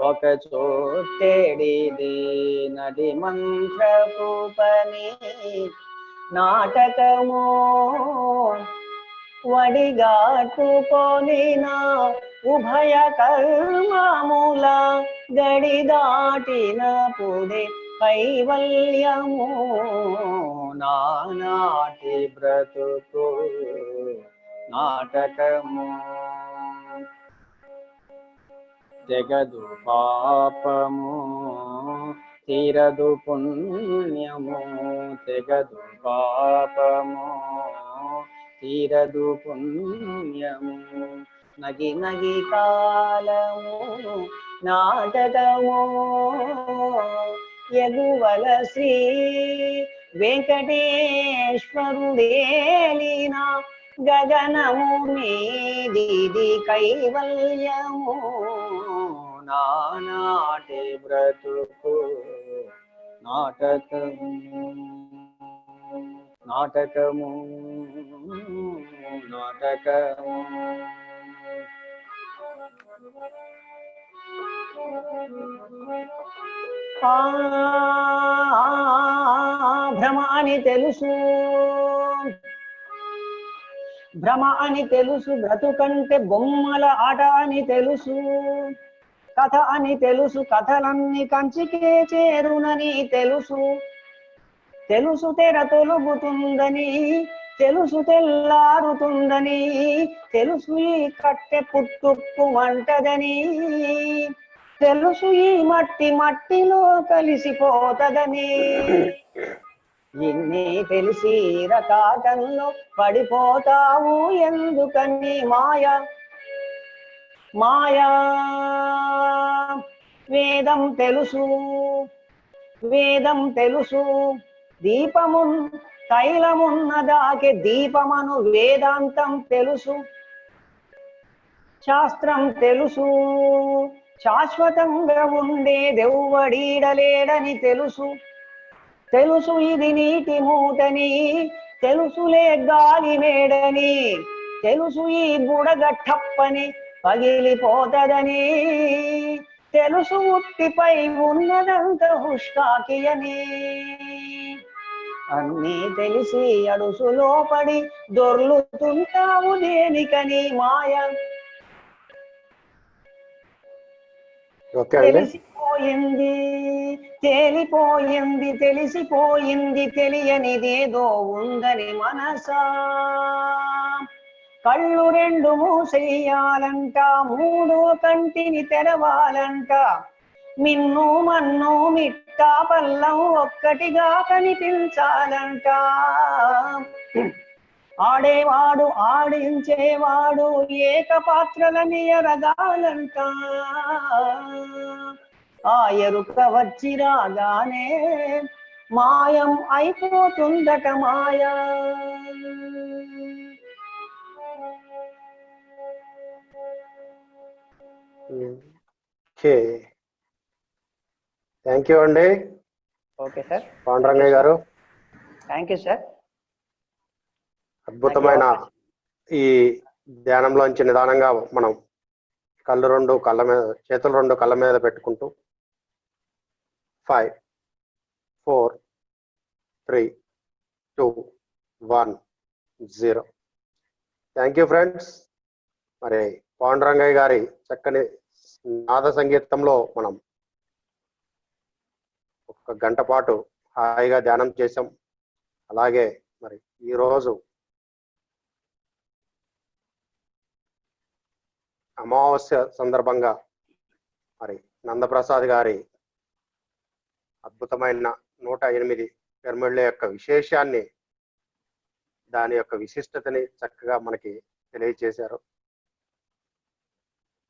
ఒక చోటెడిది నది మంత్రపు పని నాటకము వడిగాటుకొనిన ఉభయ కర్మముల గడి దాటిన పుడే కైవల్యము నానాటి బ్రతుకు నాటకము జగదు పాపము తీరదు పుణ్యము జగదు పాపము తీరదు పుణ్యము నగి నగి కాలము నాటకము ఎగువల శ్రీ వెంకటేశ్వరుడేలిన గగనము మీదిది కైవల్యము నానాటి బ్రతుకు నాటకము నాటకము నాటకము భ్రమ అని తెలుసు భ్రమ అని తెలుసు బ్రతుకంటే బొమ్మల ఆట అని తెలుసు కథ అని తెలుసు కథలన్నీ కంచికే చేరునని తెలుసు తెలుసు తెర తొలుగుతుందని తెలుసు తెల్లారుతుందని తెలుసు ఈ కట్టె పుట్టుక్కుమంటదని తెలుసు ఈ మట్టి మట్టిలో కలిసిపోతదని ఇన్ని తెలిసి రకాటంలో పడిపోతావు ఎందుకని మాయా మాయా వేదం తెలుసు వేదం తెలుసు దీపము తైలమున్నదాకే దీపమను వేదాంతం తెలుసు శాస్త్రం తెలుసు శాశ్వతంగా ఉండే దెవ్వడీడలేడని తెలుసు తెలుసు ఇది నీటి మూటని తెలుసులే గాలి మేడని తెలుసు ఈ బుడగట్టప్పని పగిలిపోతదని తెలుసు ఉట్టిపై ఉన్నదంత హుష్కాకి అని అన్నీ తెలిసి అడుసులో పడి దొర్లుతుంటావు దేనికని మాయ తెలిసిపోయింది తేలిపోయింది తెలిసిపోయింది తెలియనిదేదో ఉందని మనసా కళ్ళు రెండు మూసేయాలంట మూడో కంటిని తెరవాలంట మిన్ను మన్ను మిట్టా పల్లం ఒక్కటిగా కనిపించాలంట ఆడేవాడు ఆడించేవాడు ఏక పాత్రలని ఎరగాలంట ఆ ఎరుక వచ్చి రాగానే మాయం అయిపోతుందట మాయా ఓకే, థ్యాంక్ యూ అండి ఓకే సార్, పాండురంగయ్య గారు. Thank you sir. అద్భుతమైన ఈ ధ్యానంలోంచి నిదానంగా మనం చేతులు రెండు కళ్ళ మీద పెట్టుకుంటూ 5 4 3 2 1 0. Thank you friends. మరి పాండురంగయ్య గారి చక్కని నాద సంగీతంలో మనం ఒక గంట పాటు హాయిగా ధ్యానం చేసాం. అలాగే మరి ఈరోజు అమావాస్య సందర్భంగా మరి నందప్రసాద్ గారి అద్భుతమైన 108 పిరమిడ్ల యొక్క విశేషాన్ని, దాని యొక్క విశిష్టతని చక్కగా మనకి తెలియజేశారు.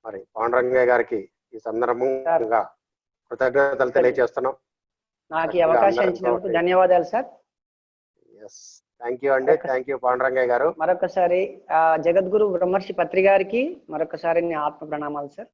మరి పాండురంగయ్య గారికి ఈ సందర్భంగా కృతజ్ఞతలు తెలియజేస్తున్నాం. నాకు ఈ అవకాశం ఇచ్చినందుకు ధన్యవాదాలు సార్. థ్యాంక్ యూ అండి, థ్యాంక్ యూ పాండురంగయ్య గారు. మరొకసారి జగద్గురు బ్రహ్మర్షి పత్రి గారికి మరొకసారి ఆత్మ ప్రణామాలు సార్.